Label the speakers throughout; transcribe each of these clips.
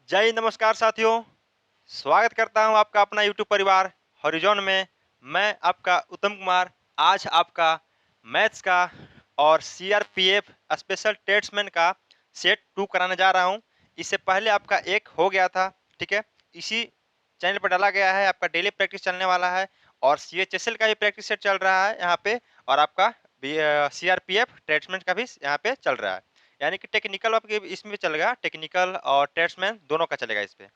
Speaker 1: जय नमस्कार साथियों। स्वागत करता हूं आपका अपना यूट्यूब परिवार हॉरिजॉन में। मैं आपका उत्तम कुमार आज आपका मैथ्स का और सीआरपीएफ स्पेशल टेस्टमैन का सेट 2 कराने जा रहा हूं। इससे पहले आपका एक हो गया था, ठीक है। इसी चैनल पर डाला गया है, आपका डेली प्रैक्टिस चलने वाला है और सीएचएसएल का भी प्रैक्टिस सेट चल रहा है यहाँ पे, और आपका सीआरपीएफ टेस्टमैन का भी यहाँ पे चल रहा है। यानी कि टेक्निकल आपके इसमें भी चलेगा, टेक्निकल और ट्रेड्समैन दोनों का चलेगा इस पे,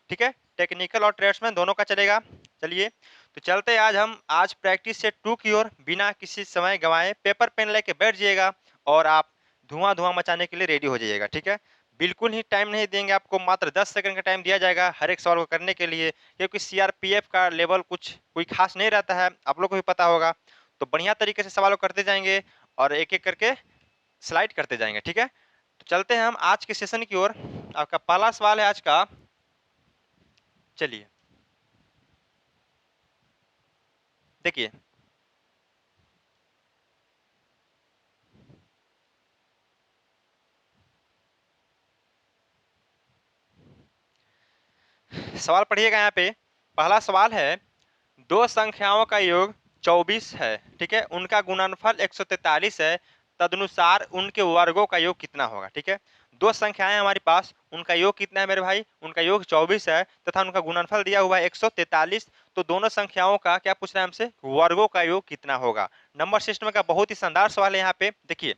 Speaker 1: ठीक है। टेक्निकल और ट्रेड्समैन दोनों का चलेगा। चलिए तो चलते हैं आज प्रैक्टिस से 2 की ओर। बिना किसी समय गंवाए पेपर पेन लेके बैठ जाइएगा और आप धुआं धुआं मचाने के लिए रेडी हो जाइएगा, ठीक है। बिल्कुल ही टाइम नहीं देंगे आपको, मात्र 10 सेकंड का टाइम दिया जाएगा हर एक सवाल को करने के लिए, क्योंकि सीआरपीएफ का लेवल कुछ कोई खास नहीं रहता है, आप लोग को भी पता होगा। तो बढ़िया तरीके से सवालों करते जाएंगे और एक एक करके स्लाइड करते जाएंगे, ठीक है। तो चलते हैं हम आज के सेशन की ओर। आपका पहला सवाल है आज का, चलिए देखिए। सवाल पढ़िएगा यहाँ पे। पहला सवाल है, दो संख्याओं का योग 24 है, ठीक है। उनका गुणनफल 143 है, तदनुसार उनके वर्गों का योग कितना होगा, ठीक है। दो संख्याएं हमारे पास, उनका योग कितना है मेरे भाई? उनका योग 24 है तथा उनका गुणनफल दिया हुआ है 143। तो दोनों संख्याओं का क्या पूछ रहा है हमसे? वर्गों का योग कितना होगा। नंबर सिस्टम का बहुत ही शानदार सवाल है यहाँ पे। देखिए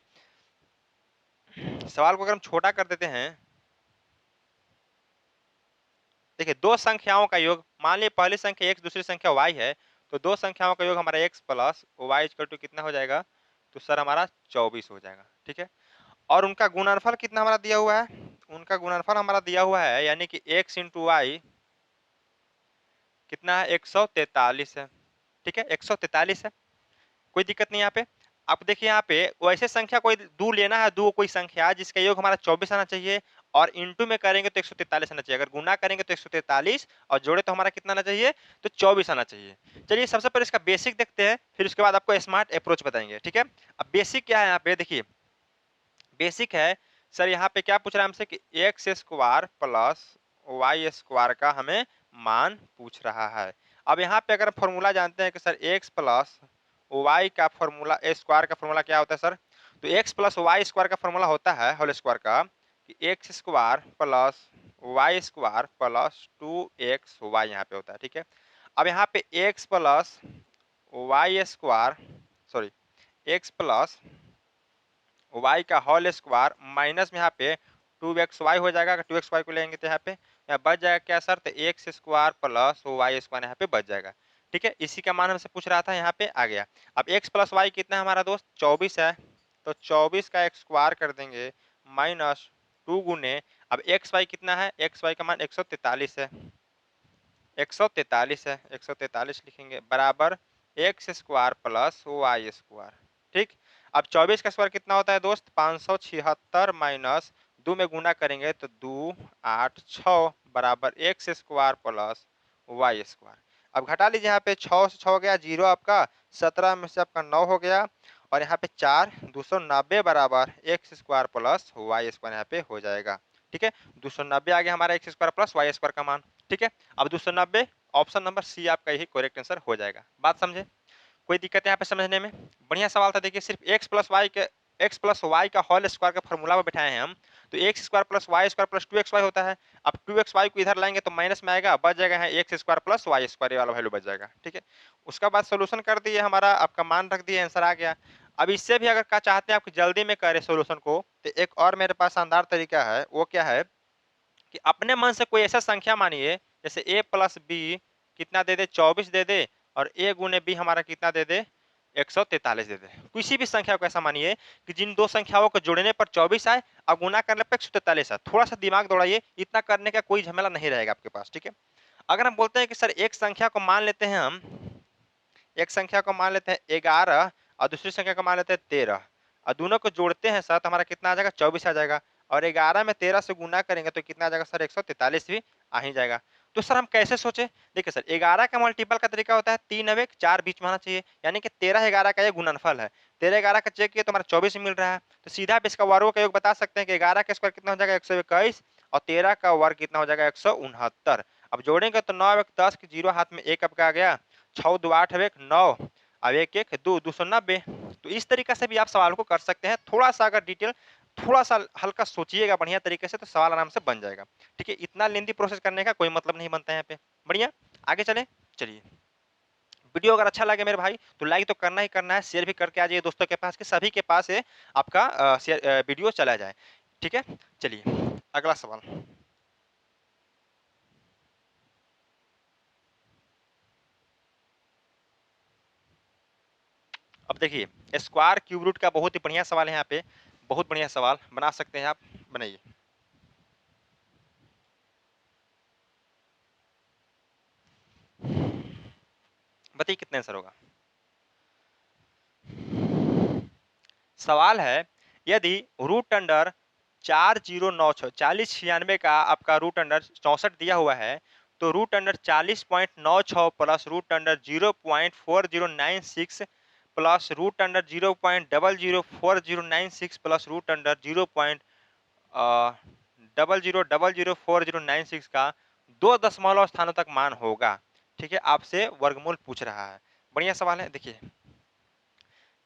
Speaker 1: सवाल को अगर हम छोटा कर देते हैं, देखिए दो संख्याओं का योग, मान लीजिए पहली संख्या x दूसरी संख्या y है, तो दो संख्याओं का योग हमारा x plus Y equal to कितना हो जाएगा? तो सर हमारा 24 हो जाएगा, ठीक है। और उनका गुणनफल कितना हमारा दिया हुआ है? उनका गुणनफल हमारा दिया हुआ है यानी कि x इंटू वाई कितना है? 143 है, ठीक है। 143 है, कोई दिक्कत नहीं यहाँ पे। अब देखिए यहाँ पे वैसे संख्या कोई दो लेना है, दो कोई संख्या जिसका योग हमारा 24 आना चाहिए, और इंटू में करेंगे तो 143 आना चाहिए। अगर गुना करेंगे तो 143 और जोड़े तो हमारा कितना आना चाहिए? तो 24 आना चाहिए। चलिए सबसे पहले इसका बेसिक देखते हैं, फिर उसके बाद आपको स्मार्ट अप्रोच बताएंगे, ठीक है। अब बेसिक क्या है यहाँ पे? देखिए बेसिक है सर, यहाँ पे क्या पूछ रहा है हमसे कि X square plus Y square का हमें मान पूछ रहा है। अब यहाँ पे अगर फॉर्मूला जानते हैं कि सर एक्स प्लस वाई का फॉर्मूला, स्क्वायर का फॉर्मूला क्या होता है सर? तो एक्स प्लस वाई स्क्वायर का फॉर्मूला होता है होल स्क्वायर का कि X square plus Y square plus 2x Y यहाँ पे होता है, ठीक है। अब यहाँ पे X plus Y square, sorry X plus Y का होल स्क्वायर माइनस में यहाँ पे 2xy हो जाएगा। अगर 2xy को लेंगे तो यहाँ पे यहाँ बच जाएगा क्या सर? तो x square plus Y square यहाँ पे बच जाएगा, ठीक है। इसी का मान हमसे पूछ रहा था, यहाँ पे आ गया। अब x प्लस वाई कितना है हमारा दोस्त? 24 है, तो 24 का एक्स स्क्वायर कर देंगे माइनस 2 गुने, अब एक्स वाई कितना है? एक्स वाई का मान 143 है, 143 है, 143 लिखेंगे बराबर x square plus Y square, ठीक। अब 24 का स्क्वायर कितना होता है दोस्त? 576 माइनस 2 में गुना करेंगे तो 2 8 6 बराबर x square plus Y square. अब घटा लीजिए, यहाँ पे 6 से 6 गया जीरो आपका, 17 में से आपका 9 हो गया, और यहाँ पे 4 290 बराबर x square plus Y square यहाँ पे हो जाएगा, ठीक है। 290 आ गया हमारा x square plus Y square का मान, ठीक है। अब 290 ऑप्शन नंबर सी आपका यही करेक्ट आंसर हो जाएगा। बात समझे? कोई दिक्कत है यहाँ पे समझने में? बढ़िया सवाल था। देखिए सिर्फ एक्स प्लस वाई का होल स्क्वायर का फॉर्मूला में बैठाए हैं हम, तो x square plus Y square plus 2xy होता है। अब 2xy को इधर लाएंगे तो माइनस में आएगा, बच जाएगा x square plus Y square वाला वैल्यू बच जाएगा, ठीक है। उसका बाद सोल्यूशन कर दिए, हमारा आपका मान रख दिए, आंसर आ गया। अब इससे भी अगर क्या चाहते हैं आप जल्दी में करें सोल्यूशन को, तो एक और मेरे पास शानदार तरीका है। वो क्या है कि अपने मन से कोई ऐसा संख्या मानिए, जैसे a प्लस बी कितना दे दे? 24 दे दे, और a गुने बी हमारा कितना दे दे? 143 दे दे। किसी भी संख्या को ऐसा मानिए कि जिन दो संख्याओं को जोड़ने पर 24 आए और गुना करने पर 143 आए। थोड़ा सा दिमाग दौड़ाइए, इतना करने का कोई झमेला नहीं रहेगा आपके पास, ठीक है। अगर हम बोलते हैं कि सर एक संख्या को मान लेते हैं हम, एक संख्या को मान लेते हैं 11 और दूसरी संख्या को मान लेते हैं 13, और दोनों को जोड़ते हैं सर तो हमारा कितना आ जाएगा? 24 आ जाएगा। और 11 में 13 से गुना करेंगे तो कितना आ जाएगा सर? 143 भी आ ही जाएगा। तो सर हम कैसे सोचे? देखिए सर 11 का मल्टीपल का तरीका होता है 3 अब 1 4 बीच में आना चाहिए, यानी कि 13 11 का ये गुणनफल है। 13 11 का चेक किया तो हमारा 24 मिल रहा है, तो सीधा आप इसका वर्गों का योग बता सकते हैं कि 11 का स्क्वायर कितना हो जाएगा? 121, और 13 का वर्ग कितना हो जाएगा 169। अब जोड़ेंगे तो 9 एक 10 के 0 हाथ में एक आपका आ गया, 6 2 8 अब 1 9 अब 1 1 2 290। तो इस तरीके से भी आप सवाल को कर सकते हैं। थोड़ा सा अगर डिटेल थोड़ा सा हल्का सोचिएगा बढ़िया तरीके से तो सवाल आराम से बन जाएगा। ठीक है, इतना लेंदी प्रोसेस करने का कोई मतलब नहीं बनता है यहाँ पे। बढ़िया, आगे चले। चलिए, वीडियो अगर अच्छा लगे मेरे भाई तो लाइक तो करना ही करना है, शेयर भी करके आ जाइए दोस्तों के पास कि सभी के पास ये आपका वीडियो चला जाए। ठीक है, चलिए अगला सवाल। अब देखिए स्क्वायर क्यूब रूट का बहुत ही बढ़िया सवाल है यहाँ पे, बहुत बढ़िया सवाल बना सकते हैं आप, बनाइए। बताइए कितने आंसर होगा। सवाल है यदि रूट अंडर 4096 4096 का आपका रूट अंडर 64 दिया हुआ है तो root under 40.96 plus root under 0.4096 plus root under 0.004096 plus root under 0.00004096 का 2 दशमलव स्थानों तक मान होगा। ठीक है, आपसे वर्गमूल पूछ रहा है। बढ़िया सवाल है। देखिए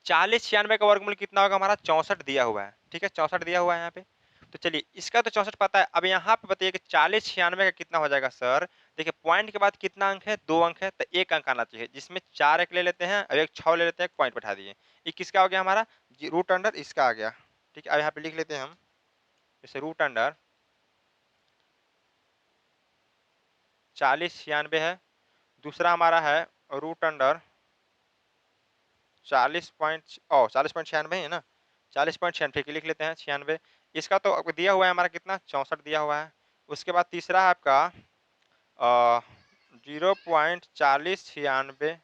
Speaker 1: 4096 का वर्गमूल कितना होगा हमारा 64 दिया हुआ है। ठीक है, 64 दिया हुआ है यहाँ पे। तो चलिए इसका तो 64 पता है। अब यहाँ पे बताइए कि 4096 का कितना हो जाएगा सर। देखिए पॉइंट के बाद कितना अंक है, 2 अंक है, तो एक अंक आना चाहिए, जिसमें 4 एक ले लेते हैं और एक 6 ले लेते हैं, एक पॉइंट बैठा दिए। ये किसका हो गया हमारा, रूट अंडर इसका आ गया। ठीक है, अब यहाँ पे लिख लेते हैं हम, जैसे रूट अंडर 4096 है, दूसरा हमारा है रूट अंडर 40.96 है ना, 40.96 लिख लेते हैं 96। इसका तो आपको दिया हुआ है हमारा कितना 64 दिया हुआ है। उसके बाद तीसरा है आपका 0.4096,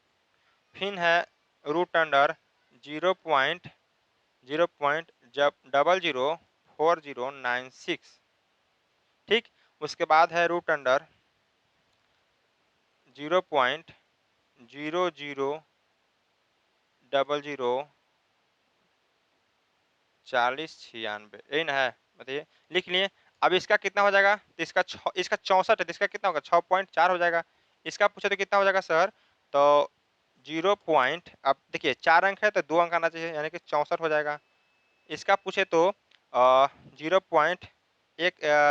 Speaker 1: फिर है रूट अंडर 0.004096। ठीक, उसके बाद है रूट अंडर 0.00004096 यही ना है, बताइए लिख लिए। अब इसका कितना हो जाएगा, तो इसका 64 है तो इसका कितना होगा 6.4 हो जाएगा। इसका पूछे तो कितना हो जाएगा सर, तो 0 पॉइंट, अब देखिए 4 अंक है तो 2 अंक आना चाहिए, यानी कि 64 हो जाएगा। इसका पूछे तो 0.1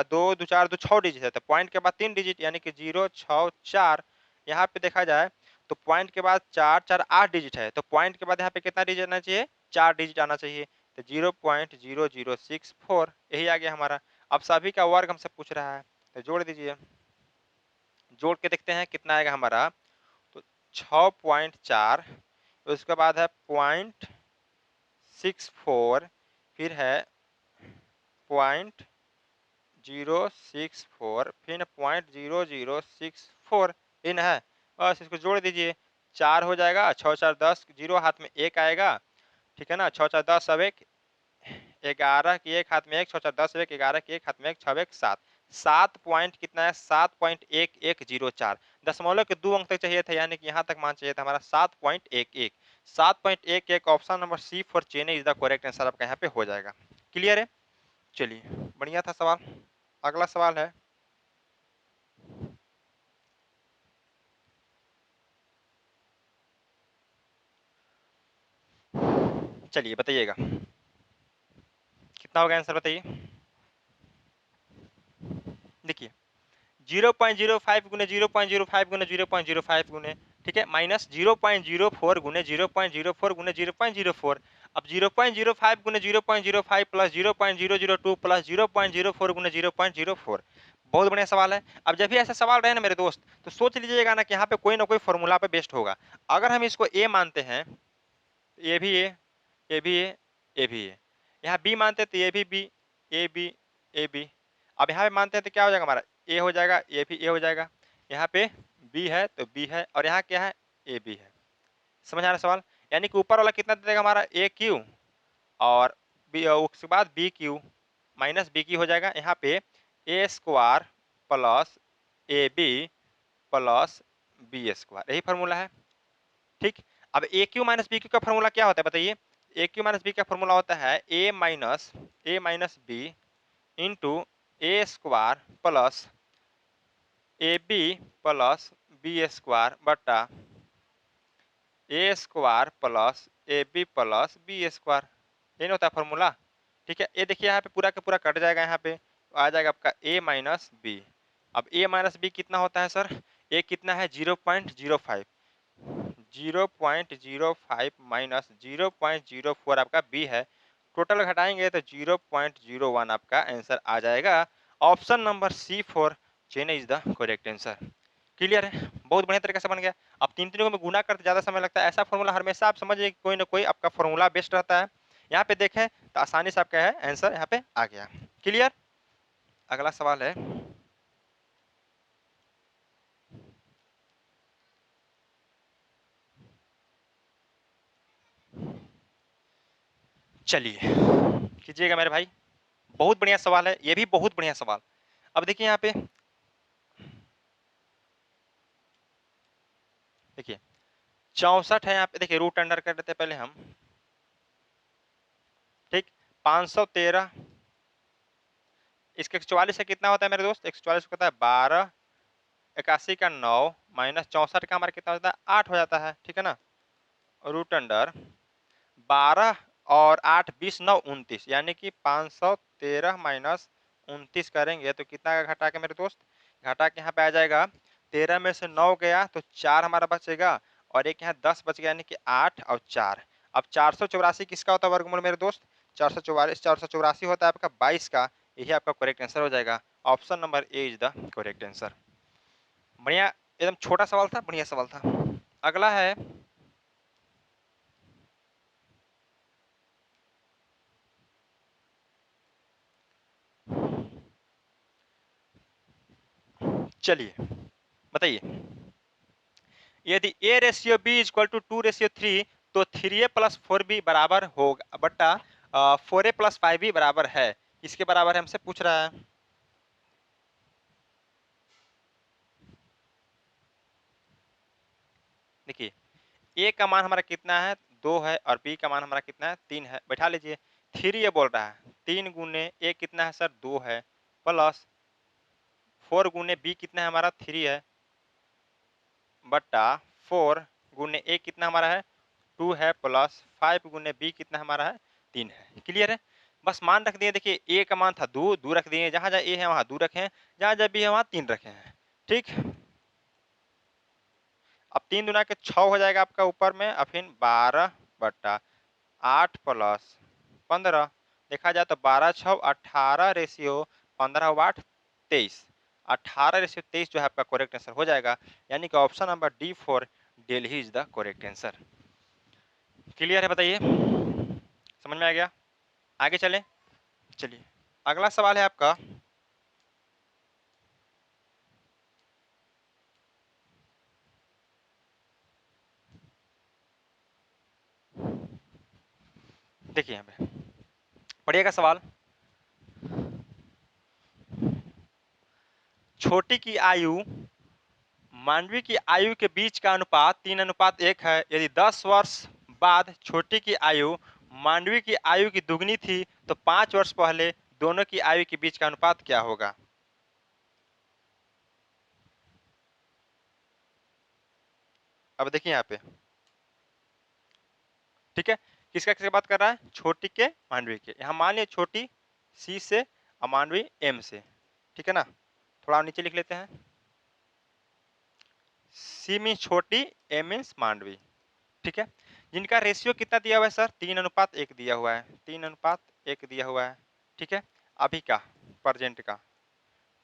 Speaker 1: 2 2 4 2 6 डिजिट है, तो पॉइंट के बाद 3 डिजिट यानी कि 0 6 4। यहाँ पे देखा जाए तो पॉइंट के बाद 4 4 8 डिजिट है, तो पॉइंट के बाद यहाँ पे कितना डिजिट आना चाहिए, 4 डिजिट आना चाहिए, तो 0.0064 यही आ गया हमारा। अब सभी का वर्ग हमसे पूछ रहा है तो जोड़ दीजिए, जोड़ के देखते हैं कितना आएगा हमारा। तो 6.4, उसके बाद है 0.64, फिर है 0.064, फिर 0.0064 इन है। बस इसको जोड़ दीजिए, 4 हो जाएगा, 6 4 10, 0 हाथ में 1 आएगा। ठीक है ना, 6 4 10 अब 1 11 की 1 हाथ में 1, 6 4 10 1 11 की 1 हाथ में 1, 6 1 7। 7 पॉइंट कितना है 7.1104, दशमलव के 2 अंक तक चाहिए था, यानी कि यहाँ तक मान चाहिए था हमारा 7.11। 7.11 option number C for Chennai is the correct answer आपका यहाँ पे हो जाएगा। क्लियर है, चलिए बढ़िया था सवाल। अगला सवाल है, चलिए बताइएगा कितना होगा आंसर, बताइए। देखिए 0.05 गुने 0.05 गुने 0.05 गुने, ठीक है, माइनस 0.04 गुने 0.04 गुने 0.04। अब 0.05 गुने 0.05 प्लस 0.002 प्लस 0.04 गुने 0.04। बहुत बढ़िया सवाल है। अब जब भी ऐसा सवाल रहे ना मेरे दोस्त तो सोच लीजिएगा ना कि यहाँ पे कोई ना कोई फॉर्मूला पे बेस्ड होगा। अगर हम इसको ए मानते हैं, ये भी ए, ये भी ए, ये भी ए, यहाँ बी मानते हैं तो ये भी B, A B, A B. अब यहाँ पे मानते हैं तो क्या हो जाएगा हमारा, ए हो जाएगा, ये भी ए हो जाएगा। यहाँ पे बी है तो बी है, और यहाँ क्या है, ए बी है। समझ आ रहा है सवाल, यानी कि ऊपर वाला कितना दे देगा हमारा ए क्यू, और बी उसके बाद b cube minus b cube हो जाएगा। यहाँ पे a square plus a b plus b square, यही फॉर्मूला है। ठीक, अब a cube minus b cube का फॉर्मूला क्या होता है बताइए। ए क्यू माइनस बी का फॉर्मूला होता है a minus b into a square plus a b plus b square बटा a square plus a b plus b square, ये नहीं होता है फॉर्मूला। ठीक है, ये देखिए यहाँ पे पूरा का पूरा कट जाएगा, यहाँ पे तो आ जाएगा आपका ए माइनस बी। अब ए माइनस बी कितना होता है सर, ए कितना है 0.05, 0.05 माइनस 0.04 आपका बी है, टोटल घटाएंगे तो 0.01 आपका आंसर आ जाएगा। Option number C4 chain is the correct answer. Clear है, बहुत बढ़िया तरीके से बन गया। अब तीन तीनों में गुना करते ज्यादा समय लगता है, ऐसा फॉर्मूला हमेशा आप समझिए कि कोई ना कोई आपका फॉर्मूला बेस्ट रहता है। यहाँ पे देखें तो आसानी से आपका है आंसर यहाँ पे आ गया। क्लियर, अगला सवाल है, चलिए कीजिएगा मेरे भाई। बहुत बढ़िया सवाल है, ये भी बहुत बढ़िया सवाल। अब देखिए यहाँ पे देखिए 64 है, यहाँ पे देखिए रूट अंडर कर देते पहले हम। ठीक, 513 इसके 144 से कितना होता है मेरे दोस्त, 144 होता है 12, 81 का 9 माइनस 64 का हमारा कितना होता है 8 हो जाता है। ठीक है ना, रूट अंडर 12 और 8 20 9 29, यानी कि 513 माइनस 29 करेंगे तो कितना का घटा के मेरे दोस्त, घटा के यहाँ पे आ जाएगा 13 में से 9 गया तो 4 हमारा बचेगा, और एक यहाँ 10 बच गया, यानी कि 8 और 4। अब 484 किसका होता है वर्गमूल मेरे दोस्त, 484 होता है आपका 22 का, यही आपका करेक्ट आंसर हो जाएगा। Option number A is the correct answer. बढ़िया, एकदम छोटा सवाल था, बढ़िया सवाल था। अगला है, चलिए बताइए, यदि a ratio b equal to 2:3 तो 3a प्लस 4b बराबर होगा बट्टा 4a प्लस 5b बराबर है, इसके बराबर हमसे पूछ रहा है। देखिए a का मान हमारा कितना है 2 है, और b का मान हमारा कितना है 3 है, बैठा लीजिए। 3 ये बोल रहा है 3 गुने a कितना है सर 2 है, प्लस 4 गुने b कितना है हमारा 3 है, बट्टा 4 गुने a कितना हमारा है 2 है, प्लस 5 गुने b कितना हमारा है 3 है। क्लियर है, बस मान रख दिए। देखिए a का मान था 2, 2 रख दिए, जहां जहां a है वहां 2 रखे, जहां जहां b है वहां 3 रखे हैं। ठीक, अब 3 दुना के 6 हो जाएगा आपका ऊपर में, और फिर 12 बट्टा 8 प्लस 15, देखा जाए तो 12 6 18 रेशियो 15 8 23, 18 रेशियो 23 जो है आपका करेक्ट आंसर हो जाएगा, यानी कि option number D4 Delhi is the correct answer. Clear है, बताइए समझ में आ गया, आगे चले। चलिए अगला सवाल है आपका, देखिए यहाँ पे पढ़िएगा सवाल। छोटी की आयु मानवी की आयु के बीच का अनुपात 3:1 है। यदि 10 वर्ष बाद छोटी की आयु मानवी की आयु की दुगनी थी तो 5 वर्ष पहले दोनों की आयु के बीच का अनुपात क्या होगा। अब देखिए यहाँ पे, ठीक है, किसका किसका बात कर रहा है, छोटी के मानवी के। यहाँ मान लिया छोटी सी से और मानवी एम से। ठीक है ना, थोड़ा नीचे लिख लेते हैं, सी मीन छोटी, एम मीन्स मांडवी। ठीक है, जिनका रेशियो कितना दिया हुआ है सर 3:1 दिया हुआ है, 3:1 दिया हुआ है। ठीक है, अभी का प्रेजेंट का।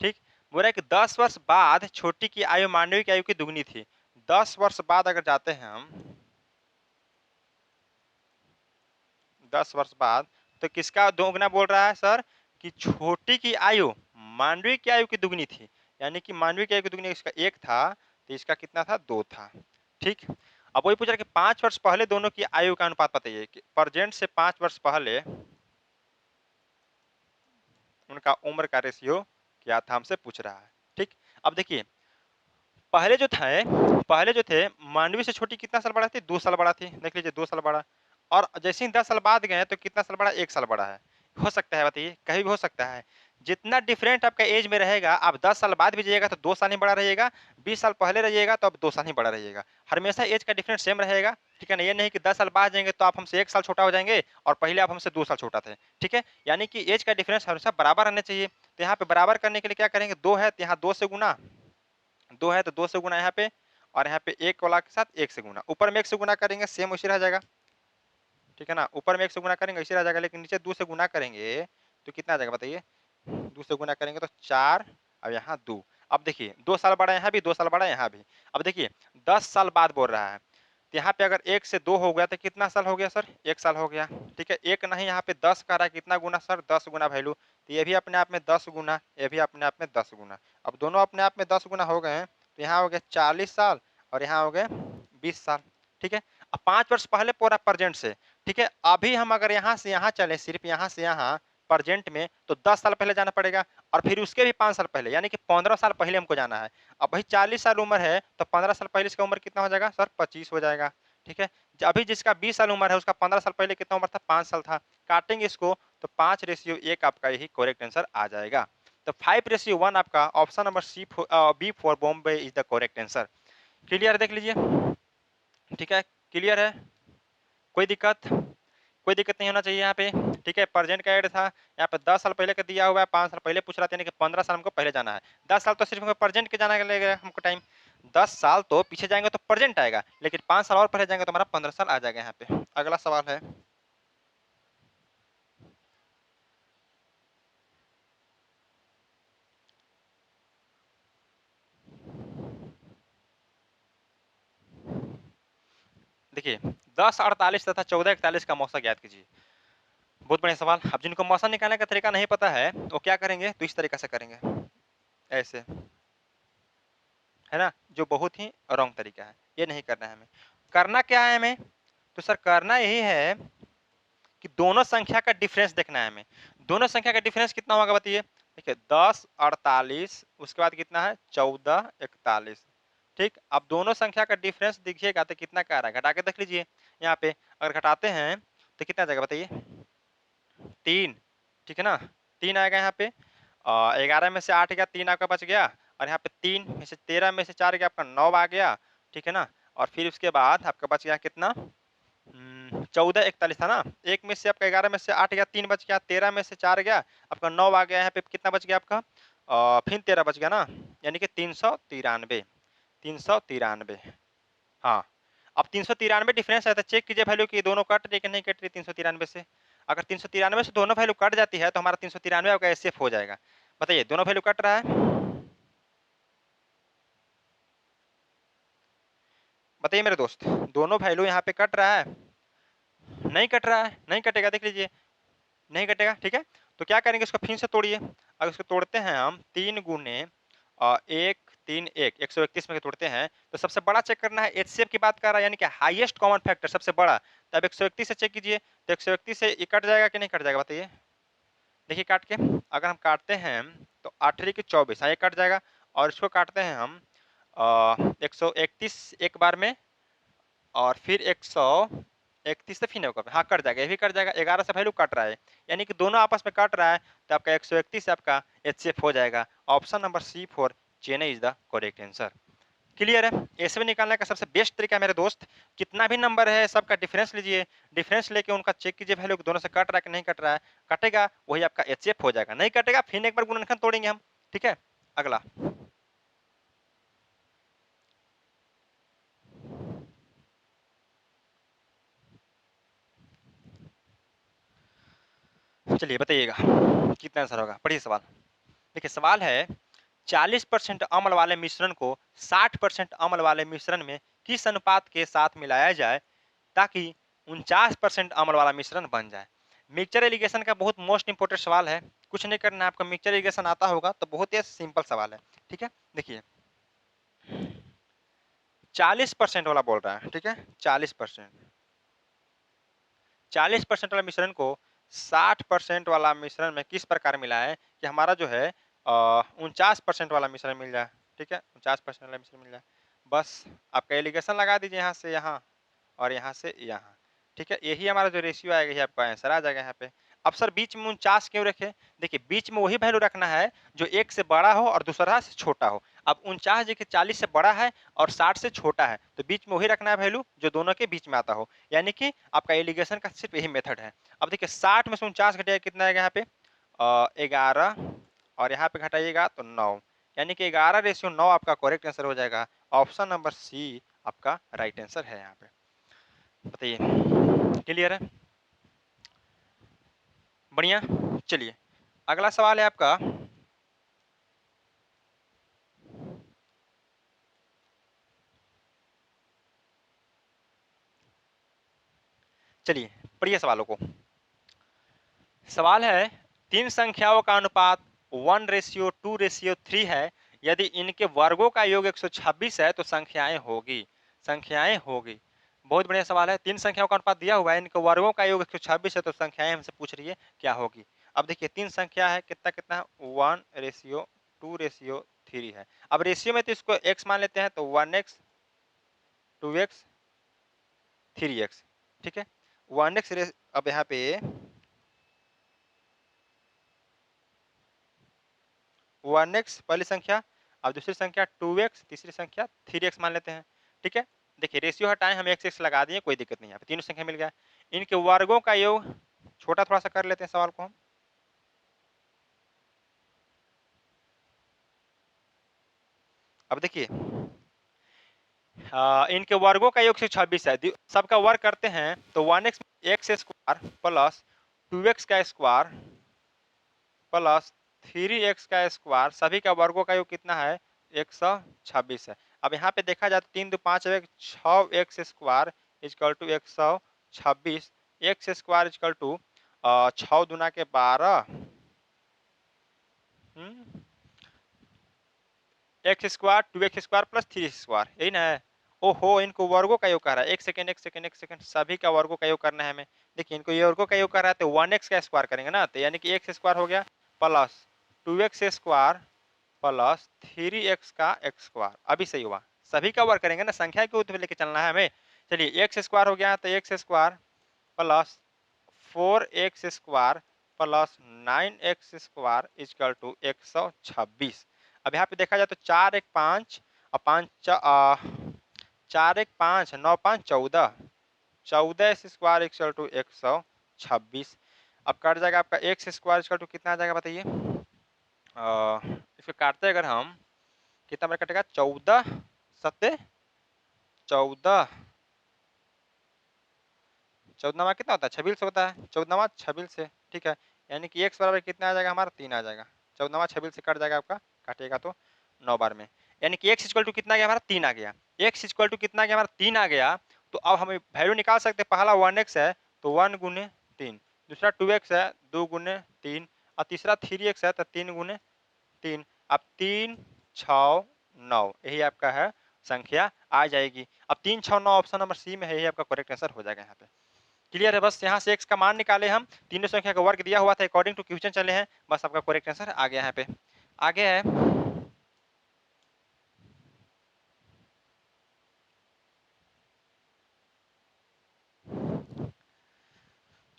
Speaker 1: ठीक, बोल रहा है कि 10 वर्ष बाद छोटी की आयु मांडवी की आयु की दुगनी थी। 10 वर्ष बाद अगर जाते हैं हम, 10 वर्ष बाद, तो किसका दोगुना बोल रहा है सर, कि छोटी की आयु मांडवी की आयु की दुगनी थी, यानी कि मांडवी की आयु की दुगनी इसका 1 था तो इसका कितना था 2 था। ठीक, अब वही पूछ रहा है कि 5 वर्ष पहले दोनों की आयु का अनुपात बताइए, कि प्रेजेंट से 5 वर्ष पहले उनका उम्र का रेशियो क्या था हमसे पूछ रहा है। ठीक, अब देखिए पहले जो थे मांडवी से छोटी कितना साल बड़ा थी, 2 साल बड़ा थी, देख लीजिए 2 साल बड़ा, और जैसे ही 10 साल बाद गए तो कितना साल बड़ा, 1 साल बड़ा है। हो सकता है बताइए, कहीं भी हो सकता है, जितना डिफरेंट आपका एज में रहेगा, आप 10 साल बाद भी जाइएगा तो 2 साल ही बड़ा रहिएगा, 20 साल पहले रहिएगा तो अब 2 साल ही बड़ा रहिएगा। हमेशा एज का डिफरेंस सेम रहेगा, ठीक है ना? ये नहीं कि 10 साल बाद जाएँगे तो आप हमसे 1 साल छोटा हो जाएँगे और पहले आप हमसे 2 साल छोटा थे, ठीक है? यानी कि एज का डिफरेंस हमेशा बराबर रहना चाहिए। तो यहाँ पे बराबर करने के लिए क्या करेंगे, 2 है तो यहाँ 2 से गुना, 2 है तो 2 से गुना यहाँ पे, और यहाँ पे 1 वाला के साथ 1 से गुना। ऊपर में 1 से गुना करेंगे सेम वैसे रह जाएगा, ठीक है ना? ऊपर में 1 से गुना करेंगे वैसे रह जाएगा, लेकिन नीचे 2 से गुना करेंगे तो कितना आ जाएगा बताइए? 2 से गुना करेंगे तो 4 और यहाँ 2। अब देखिए 2 साल बड़ा यहाँ भी, 2 साल बड़ा यहाँ भी। अब देखिए 10 साल बाद बोल रहा है, तो यहाँ पे अगर 1 से 2 हो गया तो कितना साल हो गया सर? 1 साल हो गया, ठीक है? 1 नहीं, यहाँ पे 10 कह रहा है, कितना गुना सर? 10 गुना वैल्यू। तो ये भी अपने आप में 10 गुना, ये भी अपने आप में 10 गुना। अब दोनों अपने आप में 10 गुना हो गए हैं, तो यहाँ हो गया 40 साल और यहाँ हो गए 20 साल, ठीक है? अब 5 वर्ष पहले पूरा प्रेजेंट से, ठीक है? अभी हम अगर यहाँ से यहाँ चले, सिर्फ यहाँ से यहाँ प्रेजेंट में, तो 10 साल पहले जाना पड़ेगा और फिर उसके भी 5 साल पहले, यानी कि 15 साल पहले हमको जाना है। अब भाई 40 साल उम्र है तो 15 साल पहले इसका उम्र कितना हो जाएगा सर? 25 हो जाएगा, ठीक है? अभी जिसका 20 साल उम्र है उसका 15 साल पहले कितना उम्र था? 5 साल था। काटेंगे इसको तो 5:1 आपका यही करेक्ट आंसर आ जाएगा। तो 5:1 आपका option number B for Bombay is the correct answer. Clear देख लीजिए, ठीक है? क्लियर है? कोई दिक्कत? कोई दिक्कत नहीं होना चाहिए यहाँ पे, ठीक है? प्रेजेंट का ऐड था, यहाँ पे 10 साल पहले का दिया हुआ है, 5 साल पहले पूछ रहा था, यानी कि 15 साल हमको पहले जाना है। 10 साल तो सिर्फ हमको प्रेजेंट के जाना लगेगा हमको टाइम, 10 साल तो पीछे जाएंगे तो प्रेजेंट आएगा, लेकिन 5 साल और पहले जाएंगे तो हमारा 15 साल आ जाएगा यहाँ पे। अगला सवाल है, देखिए 10:48 तथा 14:41 का मौसा ज्ञात कीजिए। बहुत बढ़िया सवाल। अब जिनको मौसा निकालने का तरीका नहीं पता है वो क्या करेंगे, तो इस तरीका से करेंगे, ऐसे, है ना? जो बहुत ही रॉन्ग तरीका है, ये नहीं करना है हमें। करना क्या है हमें? तो सर करना यही है कि दोनों संख्या का डिफरेंस देखना है हमें। दोनों संख्या का डिफरेंस कितना होगा बताइए? देखिए 10:48, उसके बाद कितना है? 14:41, ठीक? अब दोनों संख्या का डिफरेंस देखिएगा तो कितना क्या आ रहा है, घटा के देख लीजिए। यहाँ पे अगर घटाते हैं तो कितना आ जाएगा बताइए? 3, ठीक है ना? 3 आएगा यहाँ पे, 11 में से 8 गया, 3 आपका बच गया, और यहाँ पे 3 में से 13 में से 4 गया, आपका 9 आ गया, ठीक है ना? और फिर उसके बाद आपका बच गया कितना? 14:41 था ना? 1 में से आपका 11 में से 8 गया, 3 बच गया, 13 में से 4 गया, आपका 9 आ गया, यहाँ पे कितना बच गया आपका? फिर 13 बच गया ना, यानी कि 393, 393, हाँ। अब 393 डिफरेंस है तो चेक कीजिए वैल्यू कि दोनों कट रही है कि नहीं कट रही 393 से। अगर 393 से दोनों वैल्यू कट जाती है तो हमारा 393 आपका एसएफ हो जाएगा। बताइए दोनों वैल्यू कट रहा है? बताइए मेरे दोस्त, दोनों वैल्यू यहाँ पे कट रहा है? नहीं कट रहा है, नहीं कटेगा, देख लीजिए नहीं कटेगा, ठीक है? तो क्या करेंगे, इसको फिर से तोड़िए। अगर इसको तोड़ते हैं हम 3 गुने 1 3 1 131 में तोड़ते हैं तो सबसे बड़ा चेक करना है, एचसीएफ की बात कर रहा है, यानी कि हाईएस्ट कॉमन फैक्टर सबसे बड़ा। तो अब 131 से चेक कीजिए, तो 131 से ये कट जाएगा कि नहीं कट जाएगा बताइए? देखिए काट के, अगर हम काटते हैं तो 8 की 24, हाँ ये कट जाएगा। और इसको काटते हैं हम 131 एक बार में, और फिर 131 से फिर होगा, हाँ कट जाएगा, ये भी कट जाएगा, 11 से वैल्यू कट रहा है, यानी कि दोनों आपस में कट रहा है, तो आपका 131 से आपका एचसीएफ हो जाएगा। Option number C for Chennai is the correct answer. Clear है? ऐसे भी निकालने का सबसे बेस्ट तरीका है मेरे दोस्त, कितना भी नंबर है सबका डिफरेंस लीजिए, डिफरेंस लेके उनका चेक कीजिए वैल्यू दोनों से कट रहा है कि नहीं कट रहा है, कटेगा वही आपका एचसीएफ हो जाएगा, नहीं कटेगा फिर एक बार गुणनखंड तोड़ेंगे हम, ठीक है? अगला चलिए बताइएगा कितना आंसर होगा, पढ़िए सवाल। देखिए सवाल है, 40% अम्ल वाले मिश्रण को 60% अम्ल वाले मिश्रण में किस अनुपात के साथ मिलाया जाए ताकि 49% अम्ल वाला मिश्रण बन जाए? मिक्सचर एलिगेशन का बहुत मोस्ट इंपोर्टेंट सवाल है। कुछ नहीं करना है आपको, मिक्सचर एलिगेशन आता होगा तो बहुत ही सिंपल सवाल है, ठीक है? देखिए 40% वाला बोल रहा है, ठीक है? 40%, 40% वाला मिश्रण को 60% वाला मिश्रण में किस प्रकार मिलाएं कि हमारा जो है 49% वाला मिश्रण मिल जाए, ठीक है? 49% वाला मिश्रण मिल जाए। बस आपका एलिगेशन लगा दीजिए यहाँ से यहाँ और यहाँ से यहाँ, ठीक है? यही हमारा जो रेशियो आएगा, ये आपका आंसर आ जाएगा यहाँ पे। अब सर बीच में 49 क्यों रखे? देखिए बीच में वही वैल्यू रखना है जो 1 से बड़ा हो और दूसरा से छोटा हो। अब 49 देखिए 40 से बड़ा है और 60 से छोटा है, तो बीच में वही रखना है वैल्यू जो दोनों के बीच में आता हो, यानी कि आपका एलिगेशन का सिर्फ यही मेथड है। अब देखिए 60 में से 49 घटेगा कितना आएगा यहाँ पे 11 और यहाँ पे घटाइएगा तो 9, यानी कि 11:9 आपका करेक्ट आंसर हो जाएगा। ऑप्शन नंबर सी आपका राइट आंसर है यहाँ पे। बताइए क्लियर है? बढ़िया। चलिए अगला सवाल है आपका, चलिए पढ़िए सवालों को। सवाल है तीन संख्याओं का अनुपात 1:2:3 है, यदि इनके वर्गों का योग 126 है तो संख्याएं होगी। संख्याएं होगी। बहुत बढ़िया सवाल है। तीन संख्याओं का अनुपात दिया हुआ है, इनके वर्गों का योग 126 है तो संख्याएं हमसे पूछ रही है क्या होगी। अब देखिए तीन संख्या है, कितना कितना 1:2:3 है। अब रेशियो में तो इसको x मान लेते हैं तो 1x 2x 3x, ठीक है। 1x अब यहाँ पे 1x पहली संख्या, अब दूसरी संख्या 2x, तीसरी संख्या 3x मान लेते हैं, ठीक है। देखिए रेशियो हटाएं, हम x x लगा दिए, कोई दिक्कत नहीं। यहाँ पे तीनों संख्या मिल गया। इनके वर्गों का योग छोटा थोड़ा सा कर लेते हैं सवाल को हम। अब देखिए इनके वर्गों का योग 126 है, सबका वर्ग करते हैं तो 1x x square plus 2x का स्क्वायर प्लस 3x का स्क्वायर, सभी का वर्गों का योग कितना है 126 है। अब यहाँ पे देखा जाए तो 3 2 5 6x square equal to 126, x square equal to 6 दूना के 12 x square 2x square plus 3 square, यही ना है। ओहो इनको वर्गों का योग कर रहा है, एक सेकंड एक सेकंड एक सेकंड, सभी का वर्गों का योग करना है हमें। देखिए इनको ये वर्गों का योग कर रहा है तो 1x का स्क्वायर करेंगे ना, तो यानी कि एक्स स्क्वायर हो गया plus 2x square plus 3x का एक्स स्क्वायर। अभी सही हुआ, सभी का वर्ग करेंगे ना, संख्या के ऊपर लेके चलना है हमें। चलिए एक्स स्क्वायर हो गया तो x square plus 4x square plus 9x square equal to 126। अब यहाँ पे देखा जाए तो 4 1 5 और 4 1 5 9 5 14, 14 स्क्वायर इक्वल टू 126। अब कट जाएगा आपका एक्स स्क्वायर इक्वल टू कितना आ जाएगा बताइए। इसको काटते अगर हम कितना बार कटेगा 14 सत्ते 14, 14 कितना होता है 26 होता है, 14 26 से, ठीक है। यानी कि x बराबर कितना आ जाएगा हमारा 3 आ जाएगा। 14 26 से कट जाएगा आपका, काटेगा तो 9 बार में, यानी कि x इक्वल टू कितना आ गया हमारा 3 आ गया। x इक्वल टू कितना आ गया हमारा 3 आ गया। तो अब हम वैल्यू निकाल सकते हैं, पहला 1x है तो 1 गुने 3, दूसरा 2x है 2 गुने 3 और तीसरा 3x है तो 3 गुने 3। अब 3 6 9 यही आपका है संख्या आ जाएगी। अब 3 6 9 ऑप्शन नंबर सी में है, यही आपका करेक्ट आंसर हो जाएगा यहाँ पे। क्लियर है? बस यहाँ से x का मान निकाले हम, तीनों संख्या का वर्ग दिया हुआ था अकॉर्डिंग टू क्वेश्चन चले हैं, बस आपका करेक्ट आंसर आ गया यहाँ पे। आगे है